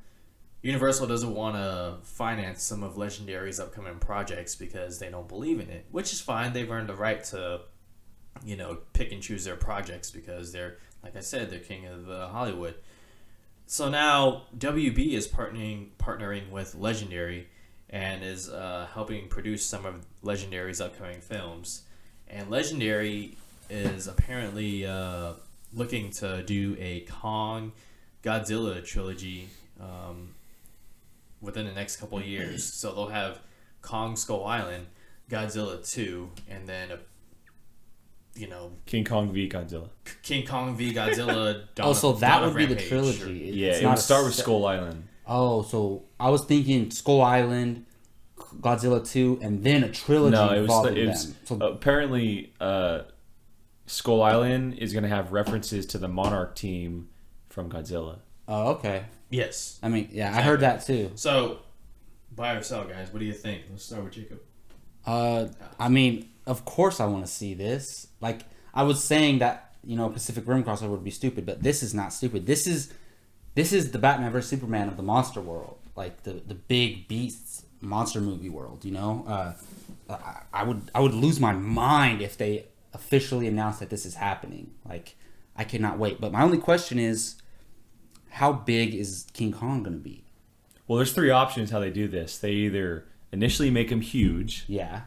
Universal doesn't want to finance some of Legendary's upcoming projects because they don't believe in it, which is fine. They've earned the right to, pick and choose their projects because they're, like I said, they're king of Hollywood. So now WB is partnering with Legendary and is helping produce some of Legendary's upcoming films. And Legendary is apparently looking to do a Kong Godzilla trilogy within the next couple of years. So they'll have Kong Skull Island, Godzilla 2, and then King Kong v Godzilla. King Kong v Godzilla. So that Dawn would of be the Rampage. trilogy. Yeah, It's it not would a start with se- Skull Island. Oh, so I was thinking Skull Island, Godzilla 2, and then a trilogy No, it involving was them. So apparently Skull Island is going to have references to the Monarch team from Godzilla. oh, okay. Yes. I mean, yeah, I heard that too. So, buy or sell, guys. What do you think? Let's start with Jacob. I mean, of course I want to see this. Like, I was saying that, Pacific Rim crossover would be stupid, but this is not stupid. This is the Batman vs Superman of the monster world. Like the big beasts monster movie world, I would lose my mind if they officially announced that this is happening. Like, I cannot wait. But my only question is, how big is King Kong going to be? Well, there's 3 options how they do this. They either initially make him huge. Yeah.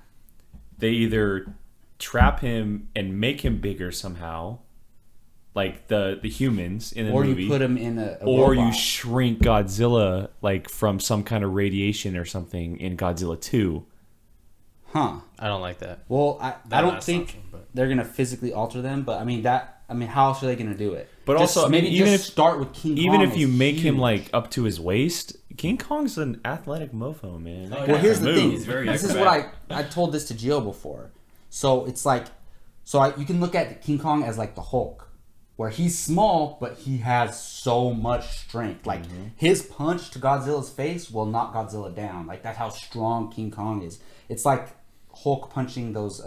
They either trap him and make him bigger somehow, like the humans in the movie. Or you put him in a or robot. you shrink Godzilla like from some kind of radiation or something in Godzilla 2. Huh. I don't like that. Well, I don't think assumption, but- they're going to physically alter them, but I mean, how else are they going to do it? But Just also, I mean, maybe even just if start with King Kong. Even if you as make him huge. like up to his waist, King Kong's an athletic mofo, man. Oh, That yeah. Well, here's guy the moves. thing. He's very This is acrobatic. what I told this to Gio before. So it's like, you can look at King Kong as like the Hulk, where he's small but he has so much strength. Like his punch to Godzilla's face will knock Godzilla down. Like that's how strong King Kong is. It's like Hulk punching those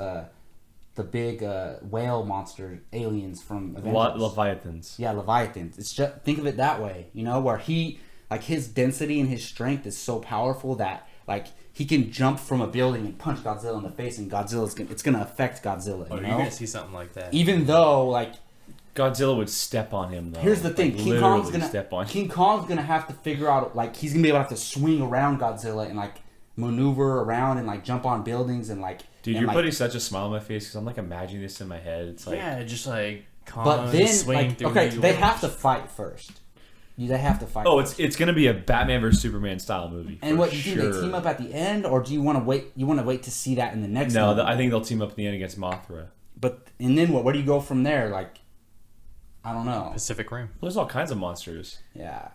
the big whale monster aliens from Avengers. Leviathans. Yeah, Leviathans. It's just, think of it that way, where he, like, his density and his strength is so powerful that, like, he can jump from a building and punch Godzilla in the face, and it's gonna affect Godzilla. Oh, You you're know, gonna see something like that. even though, like, Godzilla would step on him though. here's the thing: Like, King Kong's literally step on him. King Kong's gonna have to figure out, like, he's gonna be able to have to swing around Godzilla and like maneuver around and like jump on buildings and like. Dude, and, you're like, putting such a smile on my face because I'm like imagining this in my head. It's like, Yeah, just like But then, swing like, through okay, New they York. have to fight first. They have to fight. oh, first. it's gonna be a Batman versus Superman style movie. And for what you think sure. they team up at the end, or do you want to wait? You want to wait to see that in the next? No, movie? I think they'll team up in the end against Mothra. And then what? Where do you go from there? Like, I don't know. Pacific Rim. There's all kinds of monsters. Yeah.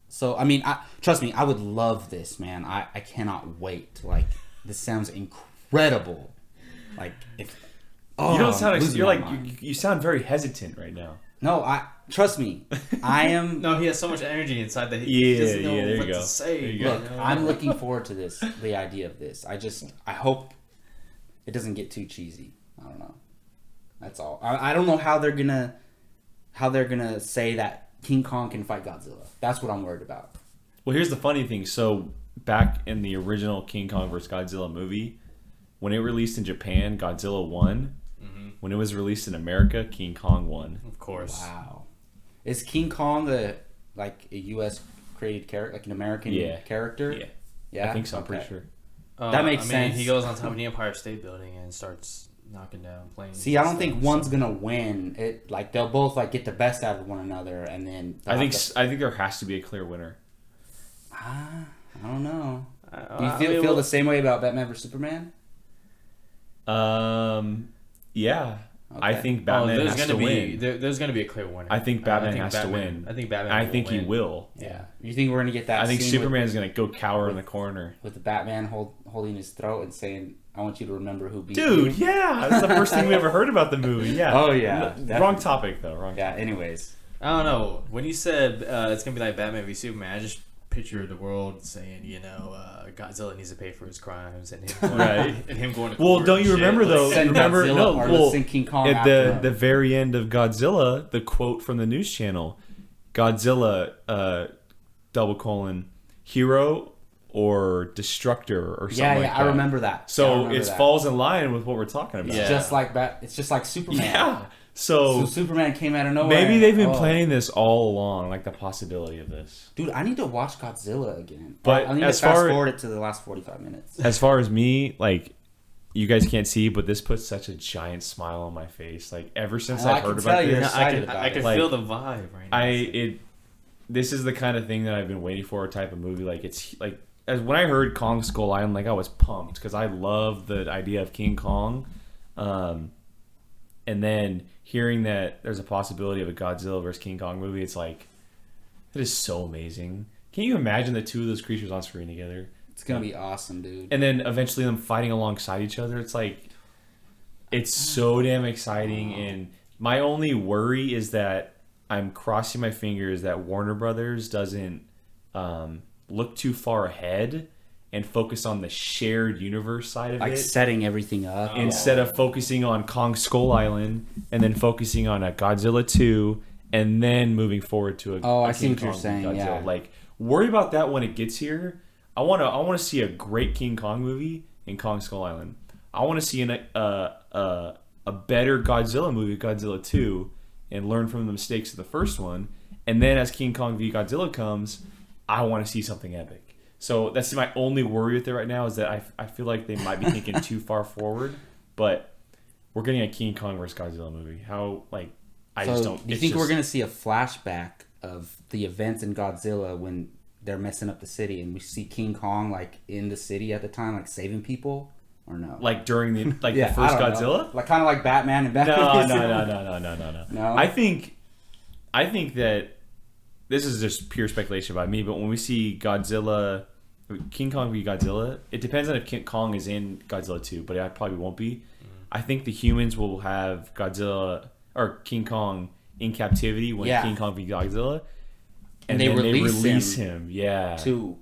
So I mean, trust me, I would love this, man. I cannot wait. Like, this sounds incredible. Like, if You don't sound. I'm losing You're my like mind. you sound very hesitant right now. No, trust me. I am. No, he has so much energy inside that he Yeah, doesn't know yeah, there what you go. to say. There you go. Look, I'm looking forward to this. The idea of this. I hope it doesn't get too cheesy. I don't know. That's all. I don't know how they're gonna say that King Kong can fight Godzilla. That's what I'm worried about. Well, here's the funny thing. So back in the original King Kong vs. Godzilla movie, when it released in Japan, Godzilla won. When it was released in America, King Kong won. Of course. Wow. Is King Kong a U.S. created character, like an American character? Yeah. Yeah, I think so. I'm Okay. pretty sure. That makes sense. He goes on top of the Empire State Building and starts knocking down planes. See, I and don't think stuff, one's so- gonna win. It like they'll both like get the best out of one another, and then I think there has to be a clear winner. I don't know. Do you I feel mean, feel the same way about Batman vs Superman? Yeah. I Okay. think Batman there's has gonna to be win. there's gonna be a clear winner. I think Batman has to win. I think Batman. I think will he win. will. Yeah. You think we're gonna get that? I think scene Superman's gonna go cower in the corner. with the Batman holding his throat and saying, "I want you to remember who beat Dude, you." yeah, that's the first thing we ever heard about the movie. Yeah. Oh, yeah, Wrong definitely. topic though. Wrong. Yeah. Anyways. I don't know. When you said it's gonna be like Batman v Superman, I just pictured the world saying, Godzilla needs to pay for his crimes and him going, Right. and him going to Well, court don't and you shit. remember though? Send Remember Godzilla, no. or Well, send King Kong at after him. the very end of Godzilla, the quote from the news channel, Godzilla, hero or destructor or something Yeah, like yeah, that. I remember that. So Yeah, I remember it that. falls in line with what we're talking about. Yeah. It's just like Superman. Yeah. So So Superman came out of nowhere. maybe they've been Oh. planning this all along, like the possibility of this. Dude, I need to watch Godzilla again. But I need as to fast far- forward it to the last 45 minutes. As far as me, like, you guys can't see, but this puts such a giant smile on my face. Like, ever since Oh, I I've can heard tell about you're this, excited about I can it. Like, feel the vibe right now. This is the kind of thing that I've been waiting for, a type of movie. Like, it's like, as when I heard Kong Skull Island, like, I was pumped because I love the idea of King Kong. And then hearing that there's a possibility of a Godzilla versus King Kong movie, it's like, it is so amazing. Can you imagine the two of those creatures on screen together? It's going to be awesome, dude. And then eventually them fighting alongside each other. It's like, it's so damn exciting. And my only worry is that I'm crossing my fingers that Warner Brothers doesn't look too far ahead and focus on the shared universe side of Like it setting everything up. instead of focusing on Kong Skull Island and then focusing on a Godzilla 2 and then moving forward to a I a see King what you're Kong saying, Godzilla. yeah. Like, worry about that when it gets here. I want to see a great King Kong movie in Kong Skull Island. I want to see a better Godzilla movie, Godzilla 2, and learn from the mistakes of the first one. And then as King Kong v Godzilla comes, I want to see something epic. So that's my only worry with it right now, is that I feel like they might be thinking too far forward. But we're getting a King Kong versus Godzilla movie. Just don't. Do you think we're going to see a flashback of the events in Godzilla when they're messing up the city, and we see King Kong like in the city at the time, like saving people, or no? Like during the the first Godzilla, like kind of like Batman and Batman. No. I think that this is just pure speculation by me, but when we see King Kong v Godzilla, it depends on if King Kong is in Godzilla 2, but it probably won't be. I think the humans will have Godzilla or King Kong in captivity when King Kong v Godzilla. And they release him to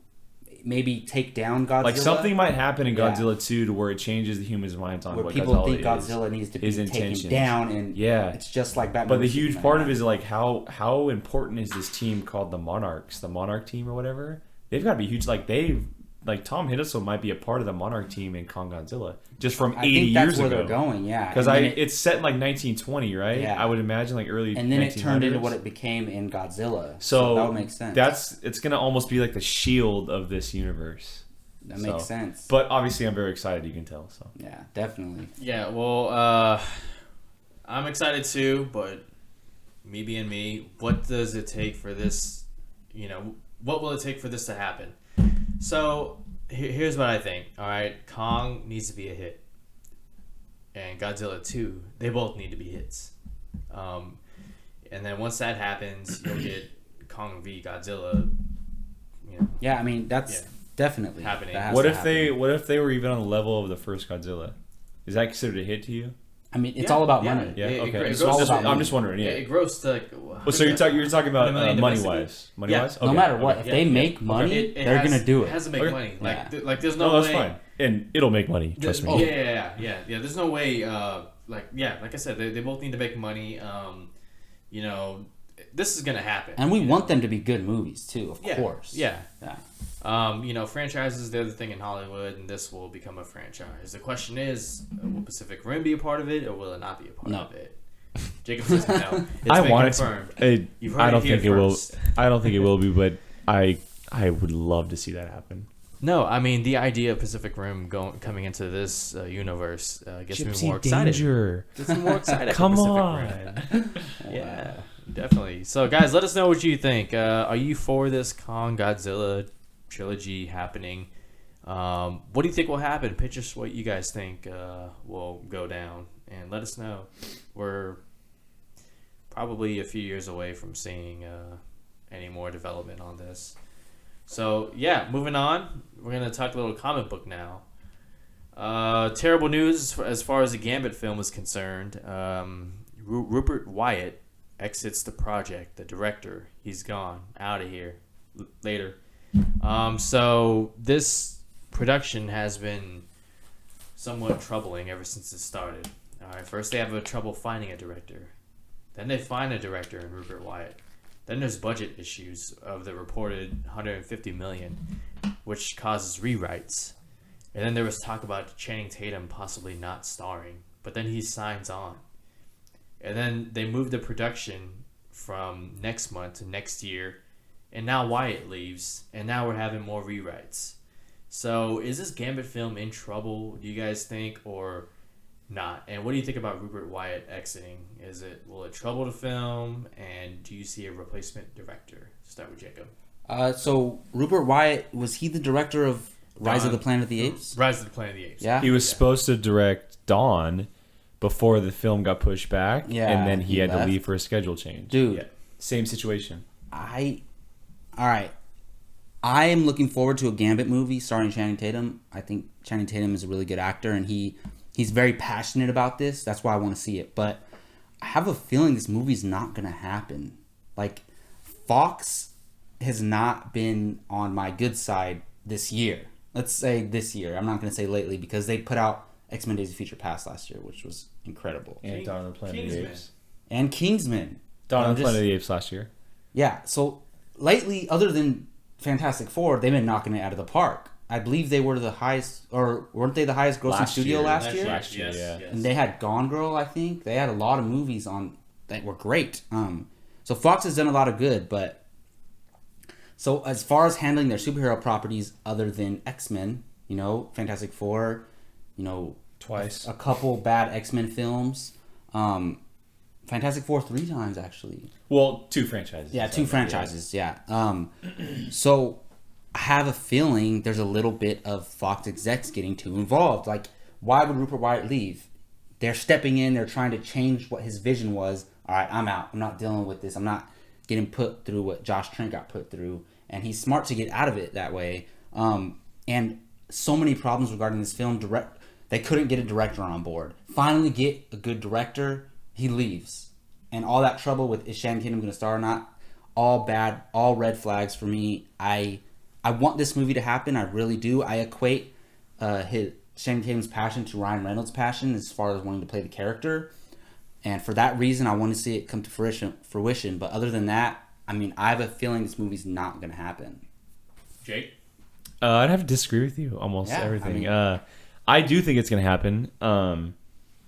maybe take down Godzilla. Like something might happen in Godzilla 2 to where it changes the humans' minds on where what people Godzilla think is. Godzilla needs to be taken down, and it's just like Batman. But the huge part of it is like how important is this team called the Monarchs, the Monarch team or whatever? They've got to be huge. Like Tom Hiddleston might be a part of the Monarch team in Kong Godzilla just from 80 years ago. I think that's where they're going, because it's set in like 1920, right? Yeah. I would imagine like early. And then 1900s. It turned into what it became in Godzilla. So that would make sense. It's gonna almost be like the shield of this universe. That makes sense. But obviously, I'm very excited. You can tell. So yeah, definitely. Yeah, well, I'm excited too. But me being me, what does it take for this? What will it take for this to happen? So here's what I think. All right, Kong needs to be a hit, and Godzilla 2, they both need to be hits. And then once that happens, you'll get Kong v Godzilla. Yeah, I mean that's definitely happening. What if they were even on the level of the first Godzilla? Is that considered a hit to you? I mean, it's all about money. Yeah, okay. It's all about money. I'm just wondering. Yeah, it grows to like. So you're talking about money wise. Money wise. No matter what, if they make money, they're gonna do it. It has to make money. Like there's no way. That's fine, and it'll make money. Trust me. Yeah. There's no way. Like I said, they both need to make money. This is gonna happen. And we want them to be good movies too, of course. Yeah. Franchises, they're the thing in Hollywood, and this will become a franchise. The question is, will Pacific Rim be a part of it, or will it not be a part of it? Jacob says no. I want it to. I don't think it will. I don't think it will be, but I would love to see that happen. No, I mean the idea of Pacific Rim coming into this universe gets Gypsy me more excited. Danger. Gets me more excited. Come for on. Rim. Yeah, definitely. So guys, let us know what you think. Are you for this Kong Godzilla trilogy happening? What do you think will happen? Pitch us what you guys think will go down, and let us know. We're probably a few years away from seeing any more development on this. So yeah, moving on, we're gonna talk a little comic book now. Terrible news as far as the Gambit film is concerned. Rupert Wyatt exits the project. The director, he's gone, out of here later. So this production has been somewhat troubling ever since it started. All right, first they have trouble finding a director, then they find a director in Rupert Wyatt. Then there's budget issues of the reported $150 million, which causes rewrites. And then there was talk about Channing Tatum possibly not starring, but then he signs on. And then they moved the production from next month to next year. And now Wyatt leaves, and now we're having more rewrites. So is this Gambit film in trouble, do you guys think, or not? And what do you think about Rupert Wyatt exiting? Will it trouble the film, and do you see a replacement director? Start with Jacob. So Rupert Wyatt, was he the director of Rise of the Planet of the Apes? Rise of the Planet of the Apes. Yeah. He was supposed to direct Dawn before the film got pushed back, and then he had to leave for a schedule change. Dude. Same situation. All right. I am looking forward to a Gambit movie starring Channing Tatum. I think Channing Tatum is a really good actor, and he's very passionate about this. That's why I want to see it. But I have a feeling this movie's not going to happen. Like, Fox has not been on my good side this year. Let's say this year. I'm not going to say lately, because they put out X-Men Days of Future Past last year, which was incredible. And Dawn of the Planet of the Apes. And Kingsman. Dawn of the Planet of the Apes last year. Yeah, so lately, other than Fantastic Four, they've been knocking it out of the park. I believe they were the highest, or weren't they the highest grossing studio last year? Last year, yeah. And they had Gone Girl, I think. They had a lot of movies on that were great. So Fox has done a lot of good, but so as far as handling their superhero properties other than X-Men, Fantastic Four, Twice. a couple bad X-Men films, Fantastic Four 3 times actually. Well, 2 franchises. Yeah, 2 franchises. Yeah. So I have a feeling there's a little bit of Fox execs getting too involved. Like, why would Rupert Wyatt leave? They're stepping in. They're trying to change what his vision was. All right, I'm out. I'm not dealing with this. I'm not getting put through what Josh Trank got put through. And he's smart to get out of it that way. And so many problems regarding this film. They couldn't get a director on board. Finally get a good director. He leaves. And all that trouble with is Channing Tatum going to star or not, all bad, all red flags for me. I want this movie to happen. I really do. I equate Channing Tatum's passion to Ryan Reynolds' passion as far as wanting to play the character. And for that reason, I want to see it come to fruition. But other than that, I have a feeling this movie's not going to happen. Jake? I'd have to disagree with you almost everything. I do think it's going to happen.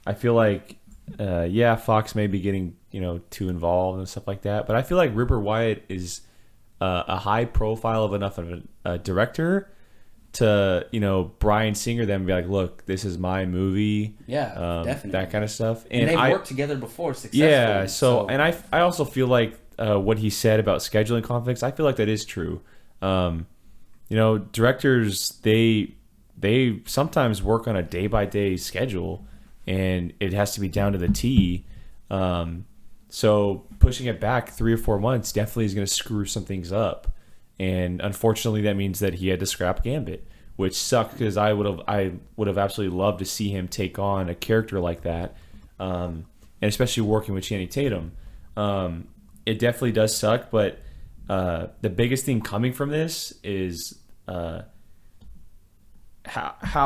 I feel like, Fox may be getting too involved and stuff like that. But I feel like Rupert Wyatt is a high profile of enough of a director to Bryan Singer them and be like, look, this is my movie. Yeah, definitely. That kind of stuff. And they've worked together before successfully. Yeah, so and I also feel like what he said about scheduling conflicts, I feel like that is true. Directors, they sometimes work on a day-by-day schedule, and it has to be down to the T. So pushing it back 3 or 4 months definitely is going to screw some things up. And unfortunately, that means that he had to scrap Gambit, which sucked because I would have absolutely loved to see him take on a character like that, and especially working with Channing Tatum. It definitely does suck, but the biggest thing coming from this is how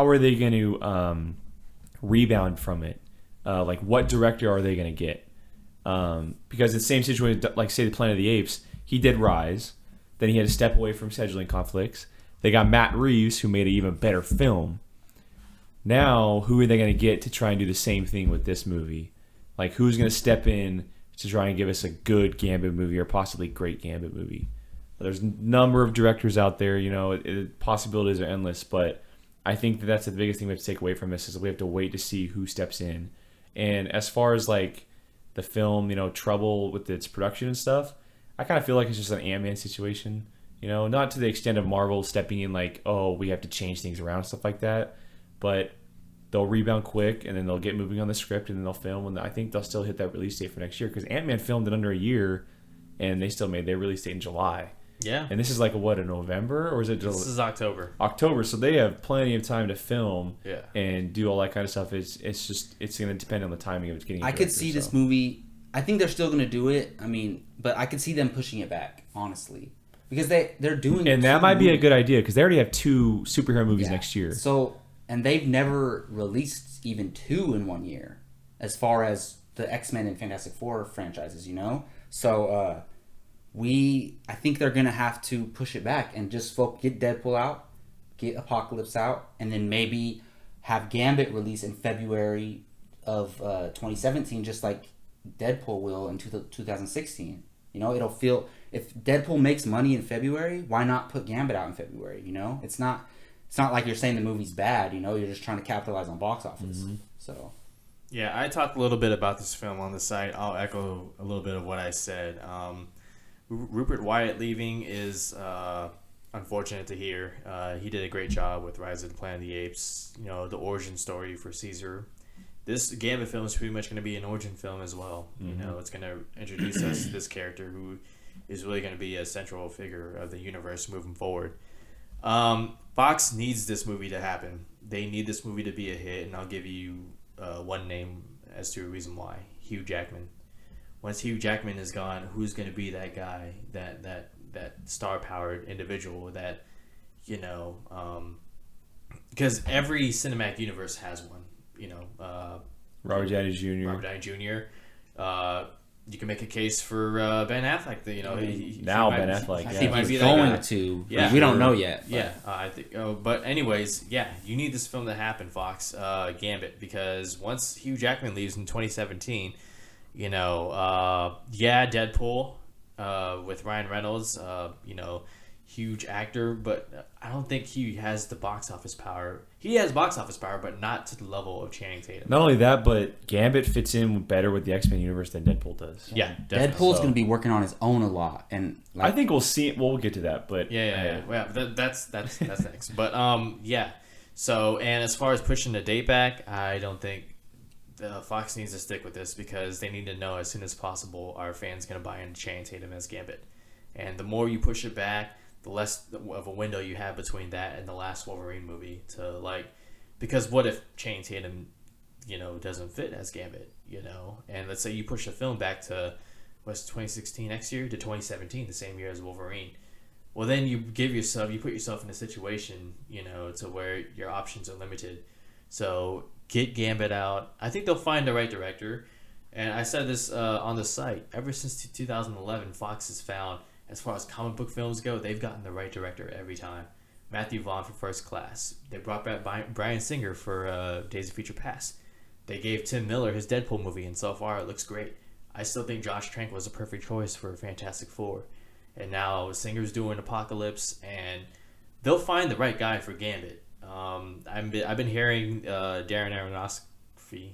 are they going to rebound from it? Like, what director are they going to get? Because it's the same situation, like, say, the Planet of the Apes. He did Rise. Then he had to step away from scheduling conflicts. They got Matt Reeves, who made an even better film. Now, who are they going to get to try and do the same thing with this movie? Like, who's going to step in to try and give us a good Gambit movie or possibly great Gambit movie? There's a number of directors out there. Possibilities are endless, but I think that's the biggest thing we have to take away from this is that we have to wait to see who steps in. And as far as, like, the film, trouble with its production and stuff, I kind of feel like it's just an Ant-Man situation, not to the extent of Marvel stepping in like, oh, we have to change things around, stuff like that, but they'll rebound quick and then they'll get moving on the script and then they'll film, and I think they'll still hit that release date for next year because Ant-Man filmed in under a year and they still made their release date in July. Yeah. And this is like a November or is it This is October. October, so they have plenty of time to film Yeah. and do all that kind of stuff. It's going to depend on the timing of it getting. I could see this movie. I think they're still going to do it. But I could see them pushing it back, honestly, because they're doing. And that might be a good idea because they already have 2 superhero movies next year. So, and they've never released even 2 in 1 year, as far as the X-Men and Fantastic Four franchises, So, I think they're going to have to push it back and just get Deadpool out, get Apocalypse out, and then maybe have Gambit release in February of 2017, just like Deadpool will in 2016. It'll feel, if Deadpool makes money in February, why not put Gambit out in February? It's not like you're saying the movie's bad. You're just trying to capitalize on box office. Mm-hmm. So yeah, I talked a little bit about this film on the site. I'll echo a little bit of what I said. Rupert Wyatt leaving is unfortunate to hear. He did a great job with Rise of the Planet of the Apes. The origin story for Caesar. This Gambit film is pretty much going to be an origin film as well. Mm-hmm. It's going to introduce us to this character who is really going to be a central figure of the universe moving forward. Fox needs this movie to happen. They need this movie to be a hit, and I'll give you one name as to a reason why. Hugh Jackman. Once Hugh Jackman is gone, who's going to be that guy, that star-powered individual that, because every cinematic universe has one. Robert Downey Jr. Robert Downey Jr. You can make a case for Ben Affleck. Ben Affleck. I think he's going to. Yeah, we don't know yet. But. Yeah, I think. But anyways, you need this film to happen, Fox. Gambit, because once Hugh Jackman leaves in 2017, Deadpool with Ryan Reynolds, huge actor, but I don't think he has the box office power. He has box office power, but not to the level of Channing Tatum. Not only that, but Gambit fits in better with the X-Men universe than Deadpool does. Yeah, definitely. Deadpool's going to be working on his own a lot, and I think we'll see. Well, we'll get to that, but that's next. But So, and as far as pushing the date back, I don't think Fox needs to stick with this because they need to know as soon as possible are fans going to buy into Channing Tatum as Gambit, and the more you push it back, the less of a window you have between that and the last Wolverine movie to because what if Channing Tatum, doesn't fit as Gambit, and let's say you push the film back to 2016 next year to 2017, the same year as Wolverine. Well, then you put yourself in a situation, to where your options are limited. So get Gambit out. I think they'll find the right director. And I said this on the site. Ever since 2011, Fox has found, as far as comic book films go, they've gotten the right director every time. Matthew Vaughn for First Class. They brought back Bryan Singer for Days of Future Past. They gave Tim Miller his Deadpool movie, and so far it looks great. I still think Josh Trank was a perfect choice for Fantastic Four. And now Singer's doing Apocalypse, and they'll find the right guy for Gambit. I've been hearing Darren Aronofsky.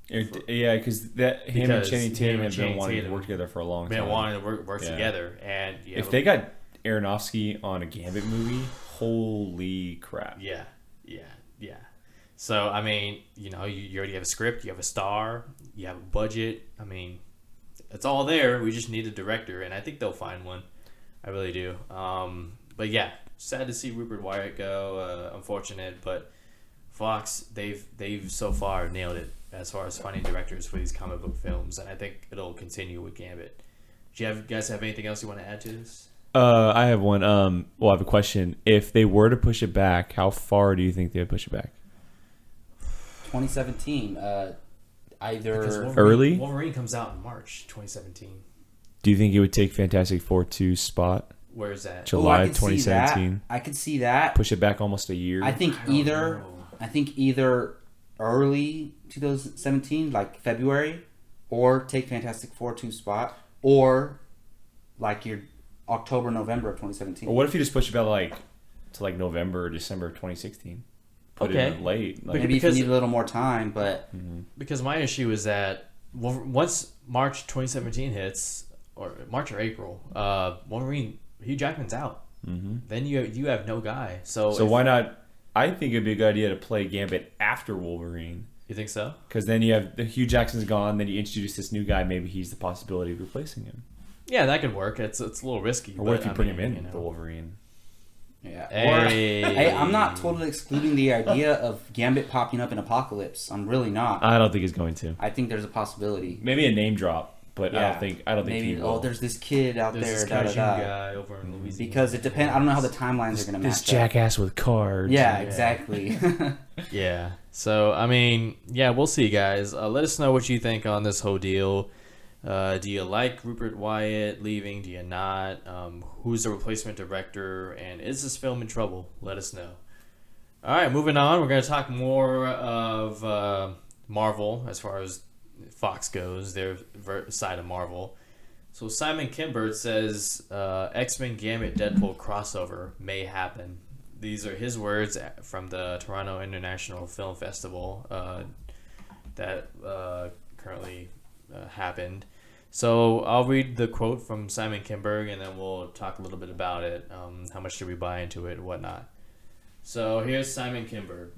Because him and Channing Tatum have been wanting to work together for a long time. Been wanting to work together, and if they got Aronofsky on a Gambit movie, holy crap! Yeah. So I mean, you already have a script, you have a star, you have a budget. I mean, it's all there. We just need a director, and I think they'll find one. I really do. But yeah, sad to see Rupert Wyatt go. Unfortunate, but Fox, they've so far nailed it as far as finding directors for these comic book films, and I think it'll continue with Gambit. Do you guys have anything else you want to add to this? I have one. I have a question. If they were to push it back, how far do you think they would push it back? 2017. Either early. Wolverine comes out in March 2017. Do you think it would take Fantastic Four to spot? Where is that? July 2017. I could see that. Push it back almost a year. I think either early 2017, like February, or take Fantastic Four to spot, or like your October, November of 2017. Or what if you just push it back to November or December of 2016? Put it in late. Maybe if you need a little more time, but because my issue is that once March 2017 hits, or March or April, Wolverine, Hugh Jackman's out. Then you have no guy. So why not? I think it'd be a good idea to play Gambit after Wolverine. You think so? Because then you have Hugh Jackson's gone. Then you introduce this new guy. Maybe he's the possibility of replacing him. Yeah, that could work. It's a little risky. Or what if you bring him in the Wolverine? Yeah. Hey. I'm not totally excluding the idea of Gambit popping up in Apocalypse. I'm really not. I don't think he's going to. I think there's a possibility. Maybe a name drop, but I don't think maybe, he will. there's this kid out There's there. this guy over in Louisiana. Because it depends. I don't know how the timelines are going to match. This jackass with cards. Yeah, exactly. Yeah. So I mean, we'll see, guys. Let us know what you think on this whole deal. Do you like Rupert Wyatt leaving? Do you not? Who's the replacement director? And is this film in trouble? Let us know. All right, moving on. We're going to talk more of Marvel as far as Fox goes, their side of Marvel. So Simon Kinberg says X-Men Gambit Deadpool crossover may happen. These are his words from the Toronto International Film Festival that currently happened. So I'll read the quote from Simon Kinberg, and then we'll talk a little bit about it. How much should we buy into it and whatnot. So here's Simon Kinberg.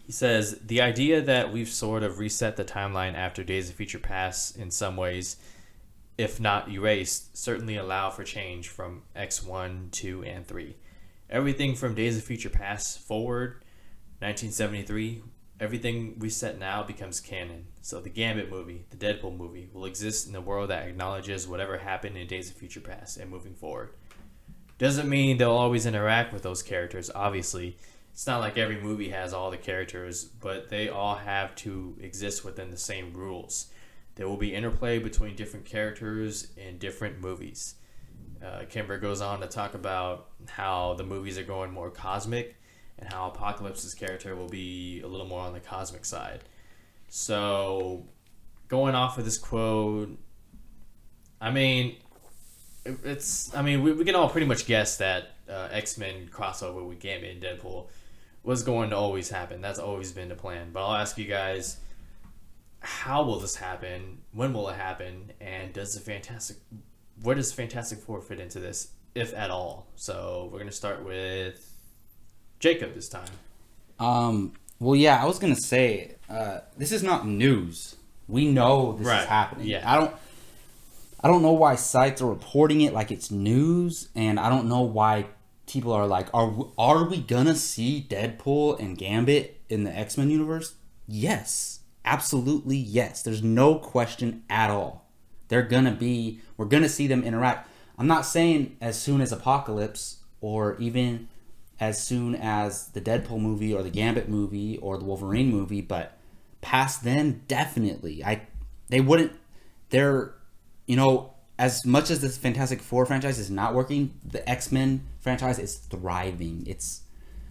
He says, the idea that we've sort of reset the timeline after Days of Future Past in some ways, if not erased, certainly allow for change from X1, 2, and 3. Everything from Days of Future Past forward, 1973, everything we set now becomes canon. So the Gambit movie, the Deadpool movie, will exist in a world that acknowledges whatever happened in Days of Future Past and moving forward. Doesn't mean they'll always interact with those characters, obviously. It's not like every movie has all the characters, but they all have to exist within the same rules. There will be interplay between different characters in different movies. Kimber goes on to talk about how the movies are going more cosmic and how Apocalypse's character will be a little more on the cosmic side. So going off of this quote, I mean, we can all pretty much guess that X-Men crossover with Gambit and Deadpool was going to always happen. That's always been the plan. But I'll ask you guys, how will this happen? When will it happen? And where does Fantastic Four fit into this, if at all? So we're gonna start with Jacob this time. Well, yeah, I was gonna say this is not news. We know this is happening. Yeah. I don't know why sites are reporting it like it's news, and I don't know why people are like, are we gonna see Deadpool and Gambit in the X-Men universe? Yes, absolutely yes. There's no question at all. We're gonna see them interact. I'm not saying as soon as Apocalypse or even as soon as the Deadpool movie or the Gambit movie or the Wolverine movie, but past then, definitely. As much as this Fantastic Four franchise is not working, the X-Men franchise is thriving.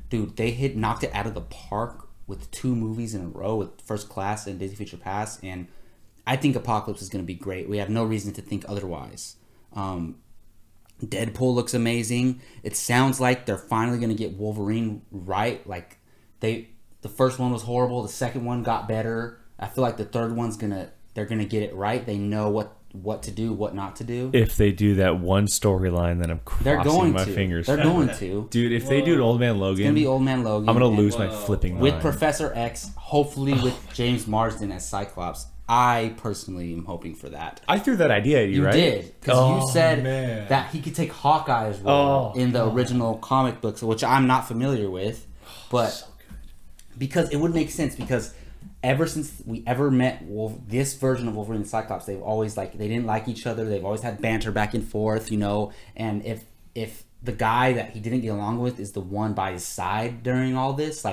They knocked it out of the park with 2 movies in a row with First Class and Days of Future Past, and I think Apocalypse is going to be great. We have no reason to think otherwise. Deadpool looks amazing. It sounds like they're finally going to get Wolverine right. Like the first one was horrible. The second one got better. I feel like the third one's they're gonna get it right. They know what to do, what not to do. If they do that one storyline, then I'm crossing my fingers. They're going to. Dude, if they do Old Man Logan, it's gonna be Old Man Logan. I'm gonna lose my flipping mind. With Professor X, hopefully with James Marsden as Cyclops. I personally am hoping for that. I threw that idea at you, right? You did, because you said that he could take Hawkeye's role in the original comic books, which I'm not familiar with, but so because it would make sense. Because ever since we ever met this version of Wolverine and Cyclops, they've always they didn't like each other. They've always had banter back and forth, And if the guy that he didn't get along with is the one by his side during all this,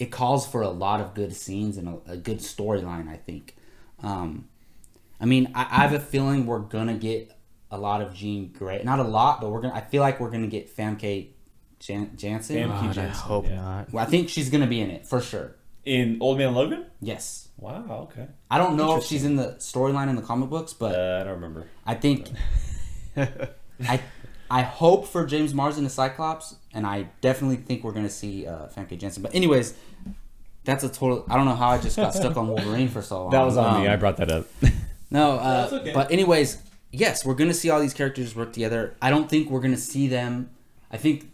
it calls for a lot of good scenes and a good storyline, I think. I have a feeling we're gonna get a lot of Jean Grey. Not a lot, but I feel like we're gonna get Famke Janssen. I hope not. Well, I think she's gonna be in it for sure. In Old Man Logan? Yes. Wow. Okay. I don't know if she's in the storyline in the comic books, but I don't remember. I think I hope for James Marsden as Cyclops, and I definitely think we're gonna see Famke Janssen. But anyways, that's a total. I don't know how I just got stuck on Wolverine for so long. That was on me. I brought that up. No, that's okay. But anyways, yes, we're gonna see all these characters work together. I don't think we're gonna see them. I think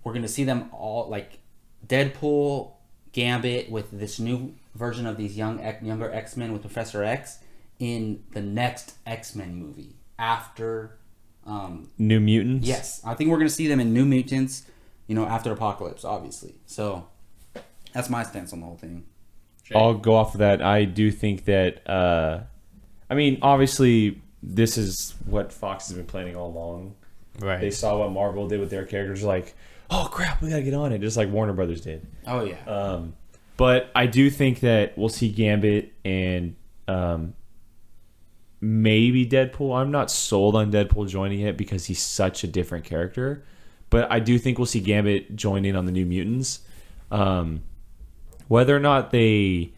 we're gonna see them all, like Deadpool, Gambit with this new version of these younger X-Men with Professor X in the next X-Men movie after New Mutants. Yes, I think we're gonna see them in New Mutants, after Apocalypse, obviously. So that's my stance on the whole thing. I'll go off of that. I do think that obviously this is what Fox has been planning all along. Right. They saw what Marvel did with their characters, like, oh crap, we gotta get on it, just like Warner Brothers did. Oh yeah. But I do think that we'll see Gambit and maybe Deadpool. I'm not sold on Deadpool joining it because he's such a different character. But I do think we'll see Gambit join in on the New Mutants. Whether or not they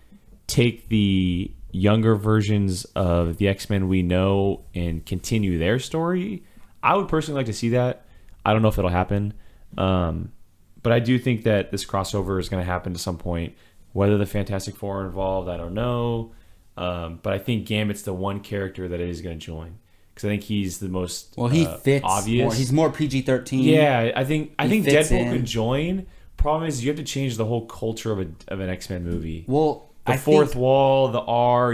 take the younger versions of the X-Men we know and continue their story, I would personally like to see that. I don't know if it'll happen. But I do think that this crossover is going to happen at some point. Whether the Fantastic Four are involved, I don't know. But I think Gambit's the one character that is going to join. Because I think he's the most he fits obvious. More. He's more PG-13. Yeah, I think Deadpool in. could join. Problem is you have to change the whole culture of an X-Men movie. Well, the fourth wall, the R,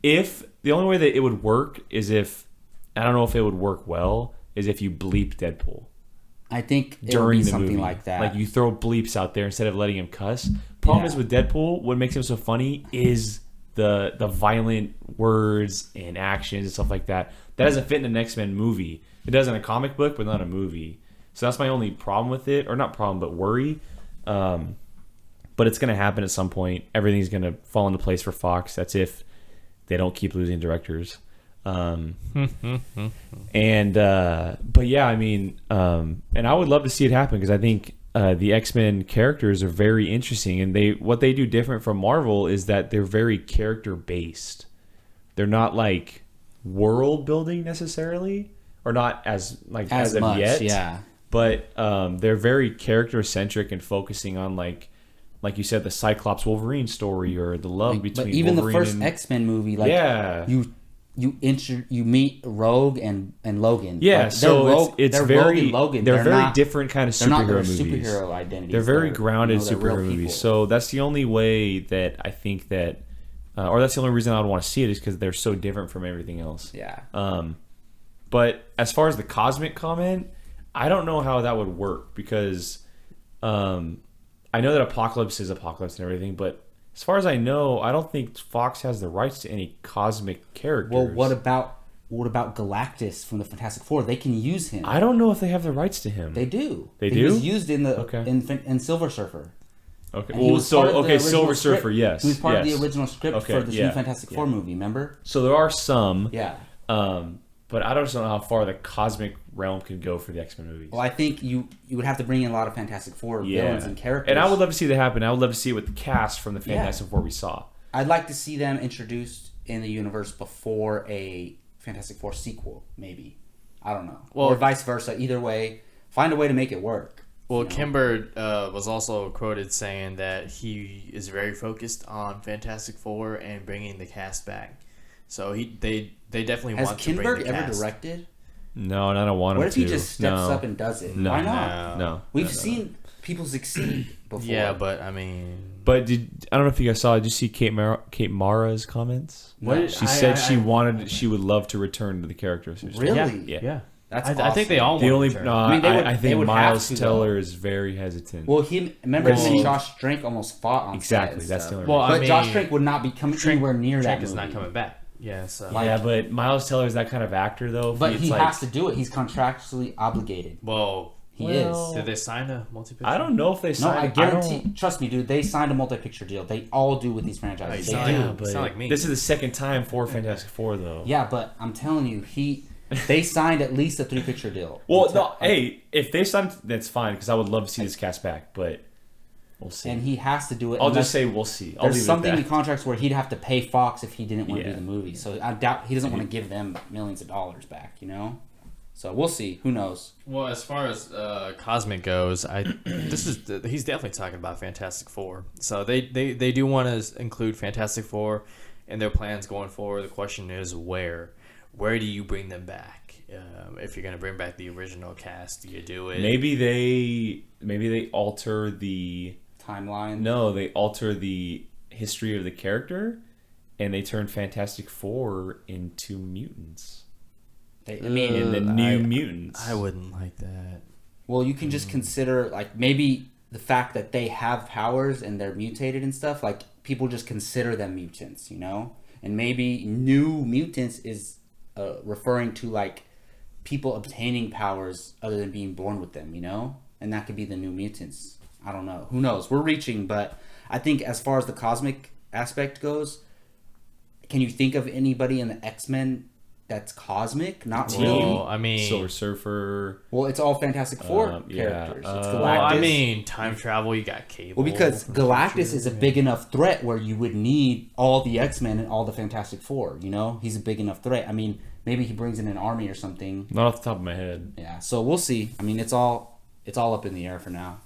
if the only way that it would work is if, I don't know if it would work well, is if you bleep Deadpool. I think it during would be the something movie. like that. Like you throw bleeps out there instead of letting him cuss. Problem is with Deadpool, what makes him so funny is the violent words and actions and stuff like that. That doesn't fit in an X-Men movie. It does in a comic book, but not a movie. So that's my only problem with it, or not problem, but worry. But it's going to happen at some point. Everything's going to fall into place for Fox. That's if they don't keep losing directors. But yeah, and I would love to see it happen because I think the X-Men characters are very interesting, and what they do different from Marvel is that they're very character based. They're not like world building necessarily, or not as of much, yet. yeah. But they're very character centric and focusing on like you said, the Cyclops Wolverine story or the love between. But even Wolverine the first and, X-Men movie, like yeah. you meet Rogue and Logan. Yeah, like, so it's they're very Rogue and Logan. They're very not, different kind of they're not superhero their movies. Superhero identities. They're very grounded they're real superhero people. movies. So that's the only way that I think that, or that's the only reason I would want to see it is because they're so different from everything else. Yeah. But as far as the cosmic comment, I don't know how that would work because, I know that Apocalypse is Apocalypse and everything, but as far as I know, I don't think Fox has the rights to any cosmic characters. Well, what about Galactus from the Fantastic Four? They can use him. I don't know if they have the rights to him. They do. They he do? was used in the Okay. in Silver Surfer. Okay. And he Well, was part of the original Silver script. Surfer, yes. He was part of yes. the original script Okay, for this yeah, new Fantastic Four movie. Remember? So there are some. Yeah. But I don't know how far the cosmic realm can go for the X-Men movies. Well, I think you would have to bring in a lot of Fantastic Four villains and characters. And I would love to see that happen. I would love to see it with the cast from the Fantastic Four we saw. I'd like to see them introduced in the universe before a Fantastic Four sequel, maybe. I don't know. Well, or vice versa. Either way, find a way to make it work. Well, Kinberg was also quoted saying that he is very focused on Fantastic Four and bringing the cast back. So they definitely Has want to bring the Kinberg ever cast. directed? No, and I don't want him What if to. he just steps up and does it? No. Why not? No. We've seen people succeed before. Yeah, but I mean, But I don't know if you guys saw. Did you see Kate Mara's comments? What? She said she would love to return to the character. Really? Yeah. That's That's I think they awesome. all The want only to return. I mean, they would- I they think would have Miles to, Teller is very hesitant. Well, remember him Well, and Josh Trank almost fought on set exactly. and That's stuff. the only. Well, reason. I But mean, Josh Trank would not be coming anywhere near Trank that is movie. not coming back. Yeah, so yeah, but Miles Teller is that kind of actor though. But It's he like- has to do it. He's contractually obligated. well, He Well, is. did they sign a multi-picture? I don't know if they No, signed. I guarantee. Trust me, dude. They signed a multi-picture deal. They all do with these franchises. It's They not do. like- it's not like me. This is the second time for Fantastic Four though. Yeah, but I'm telling you, they signed at least a 3-picture deal. Well, no, hey, if they signed, that's fine because I would love to see this cast back, but we'll see. And he has to do it. I'll unless- just say we'll see. I'll There's leave it something at in that. contracts where he'd have to pay Fox if he didn't want to Yeah. do the movie. So I doubt he doesn't want to give them millions of dollars back. You know. So we'll see. Who knows? Well, as far as Cosmic goes, he's definitely talking about Fantastic Four. So they do want to include Fantastic Four in their plans going forward. The question is where do you bring them back? If you're going to bring back the original cast, do you do it? Maybe they alter the Timeline. No, they alter the history of the character, and they turn Fantastic Four into mutants. In the New Mutants. I wouldn't like that. Well, you can just consider like maybe the fact that they have powers and they're mutated and stuff. Like people just consider them mutants, you know. And maybe New Mutants is referring to like people obtaining powers other than being born with them, you know. And that could be the New Mutants. I don't know. Who knows? We're reaching, but I think as far as the cosmic aspect goes, can you think of anybody in the X-Men that's cosmic? Not really. Well, I mean, Silver Surfer. Well, it's all Fantastic Four yeah. characters. It's Galactus. well, I mean, time travel. You got Cable. Well, because Galactus is a big enough threat where you would need all the X-Men and all the Fantastic Four, you know? He's a big enough threat. I mean, maybe he brings in an army or something. Not off the top of my head. Yeah, so we'll see. I mean, it's all up in the air for now.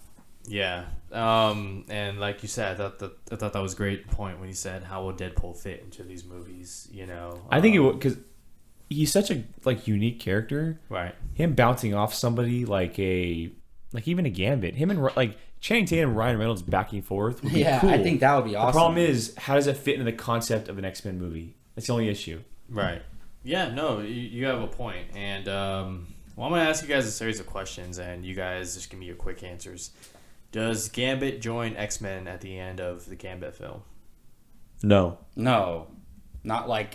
Yeah. And like you said, I thought that was a great point when you said how will Deadpool fit into these movies, you know? I think it would, because he's such a unique character. Right. Him bouncing off somebody like even a Gambit. Him and Channing Tatum and Ryan Reynolds back and forth would be Yeah, cool. I think that would be awesome. The problem is, how does it fit into the concept of an X-Men movie? That's the only issue. Right. Yeah, no, you have a point. And, well, I'm going to ask you guys a series of questions, and you guys just give me your quick answers. Does Gambit join X-Men at the end of the Gambit film? No. No. Not like...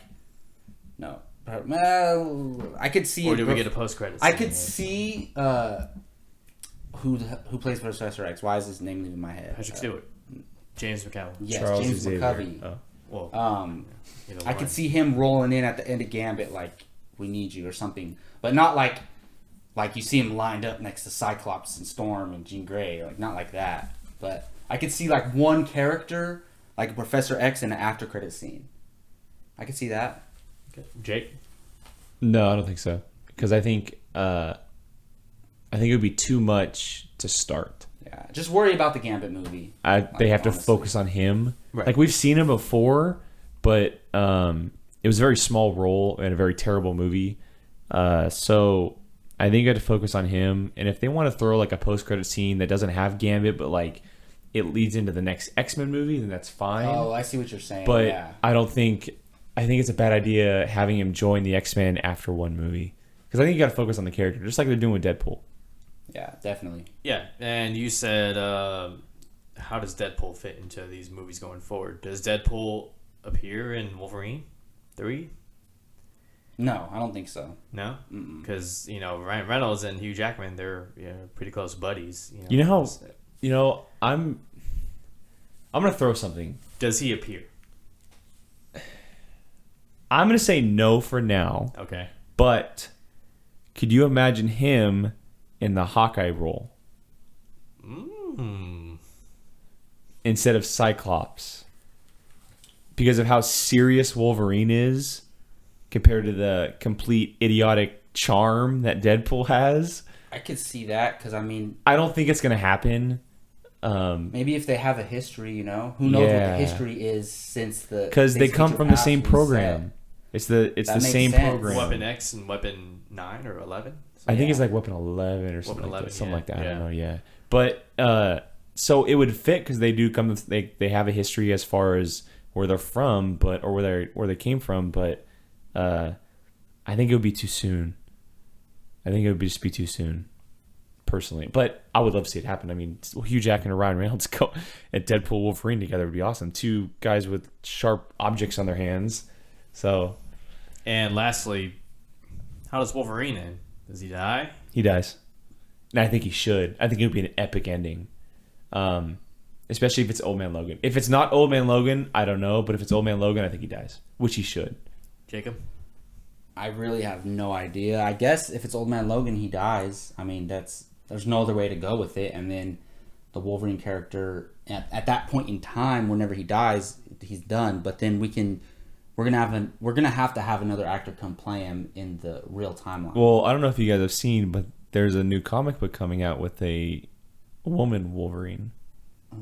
No. Well, I could see... Or do we get a post-credits? I could see... Who plays Professor X? Why is his name leaving my head? Patrick Stewart. James McAvoy. Yes, Charles James Xavier. McCovey. Oh. Well, I could see him rolling in at the end of Gambit like, we need you or something. But not like like you see him lined up next to Cyclops and Storm and Jean Grey, like not like that. But I could see like one character, like Professor X, in an after credit scene. I could see that. Okay. Jake? No, I don't think so. Because I think it would be too much to start. Yeah, just worry about the Gambit movie. They have to focus on him. Right. Like we've seen him before, but it was a very small role in a very terrible movie. So I think you have to focus on him. And if they want to throw like a post-credit scene that doesn't have Gambit, but like it leads into the next X-Men movie, then that's fine. Oh, I see what you're saying. But yeah. I think it's a bad idea having him join the X-Men after one movie. Because I think you got to focus on the character, just like they're doing with Deadpool. Yeah, definitely. Yeah, and you said, how does Deadpool fit into these movies going forward? Does Deadpool appear in Wolverine 3? No, I don't think so. No? Because, Ryan Reynolds and Hugh Jackman, they're pretty close buddies. I'm going to throw something. Does he appear? I'm going to say no for now. Okay. But could you imagine him in the Hawkeye role instead of Cyclops? Because of how serious Wolverine is compared to the complete idiotic charm that Deadpool has. I could see that because, I don't think it's going to happen. Maybe if they have a history, who knows what the history is since the... Because they come from the same program. It's the same sense. program. Weapon X and Weapon 9 or 11? I think it's like Weapon 11 or something. Weapon 11, something like that. yeah. I don't know. Yeah, but so it would fit because they do come. They have a history as far as where they're from, or where they came from. But I think it would be too soon. I think it would just be too soon, personally. But I would love to see it happen. Hugh Jackman and Ryan Reynolds go at Deadpool Wolverine together would be awesome. Two guys with sharp objects on their hands. So, and lastly, how does Wolverine end? Does he die? He dies. And I think he should. I think it would be an epic ending. Especially if it's Old Man Logan. If it's not Old Man Logan, I don't know. But if it's Old Man Logan, I think he dies. Which he should. Jacob? I really have no idea. I guess if it's Old Man Logan, he dies. There's no other way to go with it. And then the Wolverine character, at that point in time, whenever he dies, he's done. But then we're gonna have to have another actor come play him in the real timeline. Well, I don't know if you guys have seen, but there's a new comic book coming out with a woman Wolverine.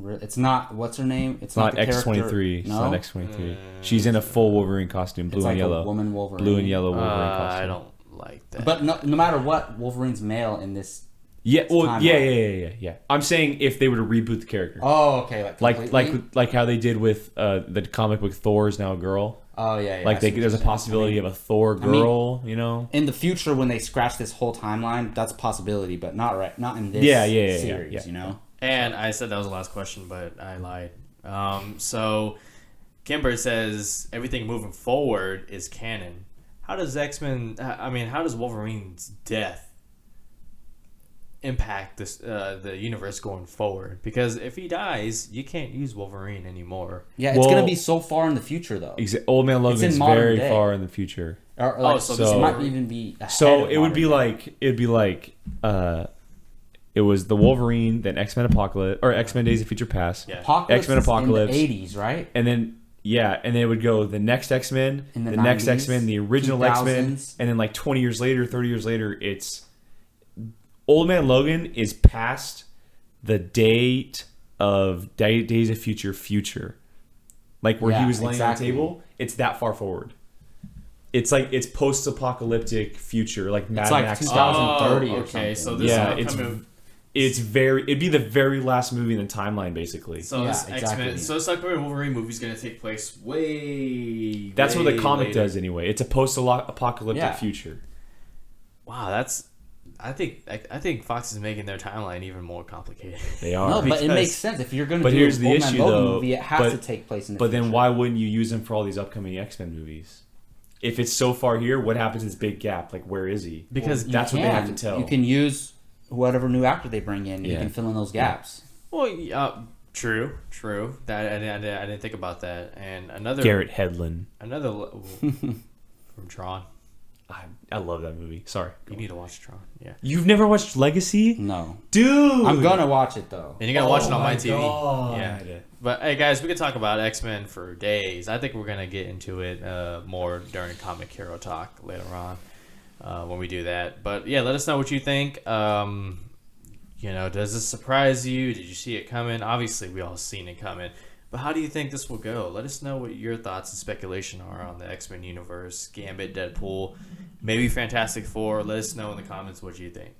It's not, what's her name? It's not X-23. It's not X-23. She's in a full Wolverine costume, blue and yellow. A woman Wolverine. Blue and yellow Wolverine costume. I don't like that. But no matter what, Wolverine's male in this. Yeah, well, yeah. I'm saying if they were to reboot the character. Oh, okay. Like how they did with the comic book Thor is now a girl. Oh yeah. Like there's a possibility of a Thor girl, In the future, when they scratch this whole timeline, that's a possibility, but not in this series, And I said that was the last question, but I lied. So Kinberg says everything moving forward is canon. How does how does Wolverine's death impact this the universe going forward? Because if he dies, you can't use Wolverine anymore. Yeah, it's gonna be so far in the future though. Old Man Logan's very far in the future. So this might even be ahead so of it would be day. like it was the Wolverine, then X-Men Apocalypse or X-Men Days of Future Past. Yeah. X-Men Apocalypse in the 80s, right? And then it would go the next X-Men, in the next 90s, X-Men, the original 2000s. X-Men, and then like 20 years later, 30 years later, it's Old Man Logan is past the date of Days of Future. Like where he was laying on the table, it's that far forward. It's like it's post-apocalyptic future, like Mad Max. 2030 or okay, something. So this it'd be the very last movie in the timeline, basically. So this X-Men, so this Wolverine movie is going to take place That's what the comic later. does anyway. It's a post-apocalyptic future. Wow, I think Fox is making their timeline even more complicated. They are. No, but it makes sense if you're going to do here's an the Old Man issue, Logan though. movie. It has to take place in the But future. then why wouldn't you use him for all these upcoming X-Men movies? If it's so far here, what happens in this big gap? Like, where is he? Because that's what they have to tell. You can use whatever new actor they bring in. You can fill in those gaps. Well, true. That I didn't think about that. And another Garrett Hedlund. from Tron. I love that movie. Sorry. You need to watch Tron. Yeah. You've never watched Legacy? No. Dude! I'm gonna watch it though. And you're gonna watch it on my TV. God. Yeah. But hey guys, we could talk about X-Men for days. I think we're gonna get into it more during Comic Hero Talk later on when we do that. But yeah, let us know what you think. You know, does this surprise you? Did you see it coming? Obviously, we all seen it coming. But how do you think this will go? Let us know what your thoughts and speculation are on the X-Men universe, Gambit, Deadpool, maybe Fantastic Four. Let us know in the comments what you think.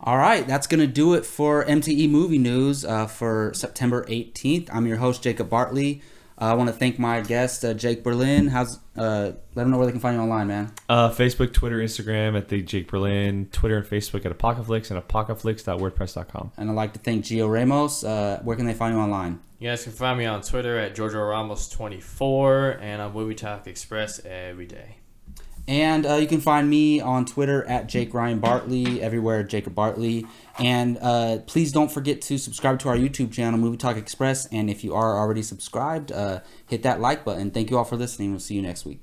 All right, that's going to do it for MTE Movie News for September 18th. I'm your host, Jacob Bartley. I want to thank my guest, Jake Berlin. Let them know where they can find you online, man. Facebook, Twitter, Instagram at the Jake Berlin, Twitter and Facebook at Apocalypse and apocalypse.wordpress.com. And I'd like to thank Gio Ramos. Where can they find you online? You guys can find me on Twitter at GeorgioRamos24 and on Movie Talk Express every day. And you can find me on Twitter at Jake Ryan Bartley, everywhere Jacob Bartley. And please don't forget to subscribe to our YouTube channel, Movie Talk Express. And if you are already subscribed, hit that like button. Thank you all for listening. We'll see you next week.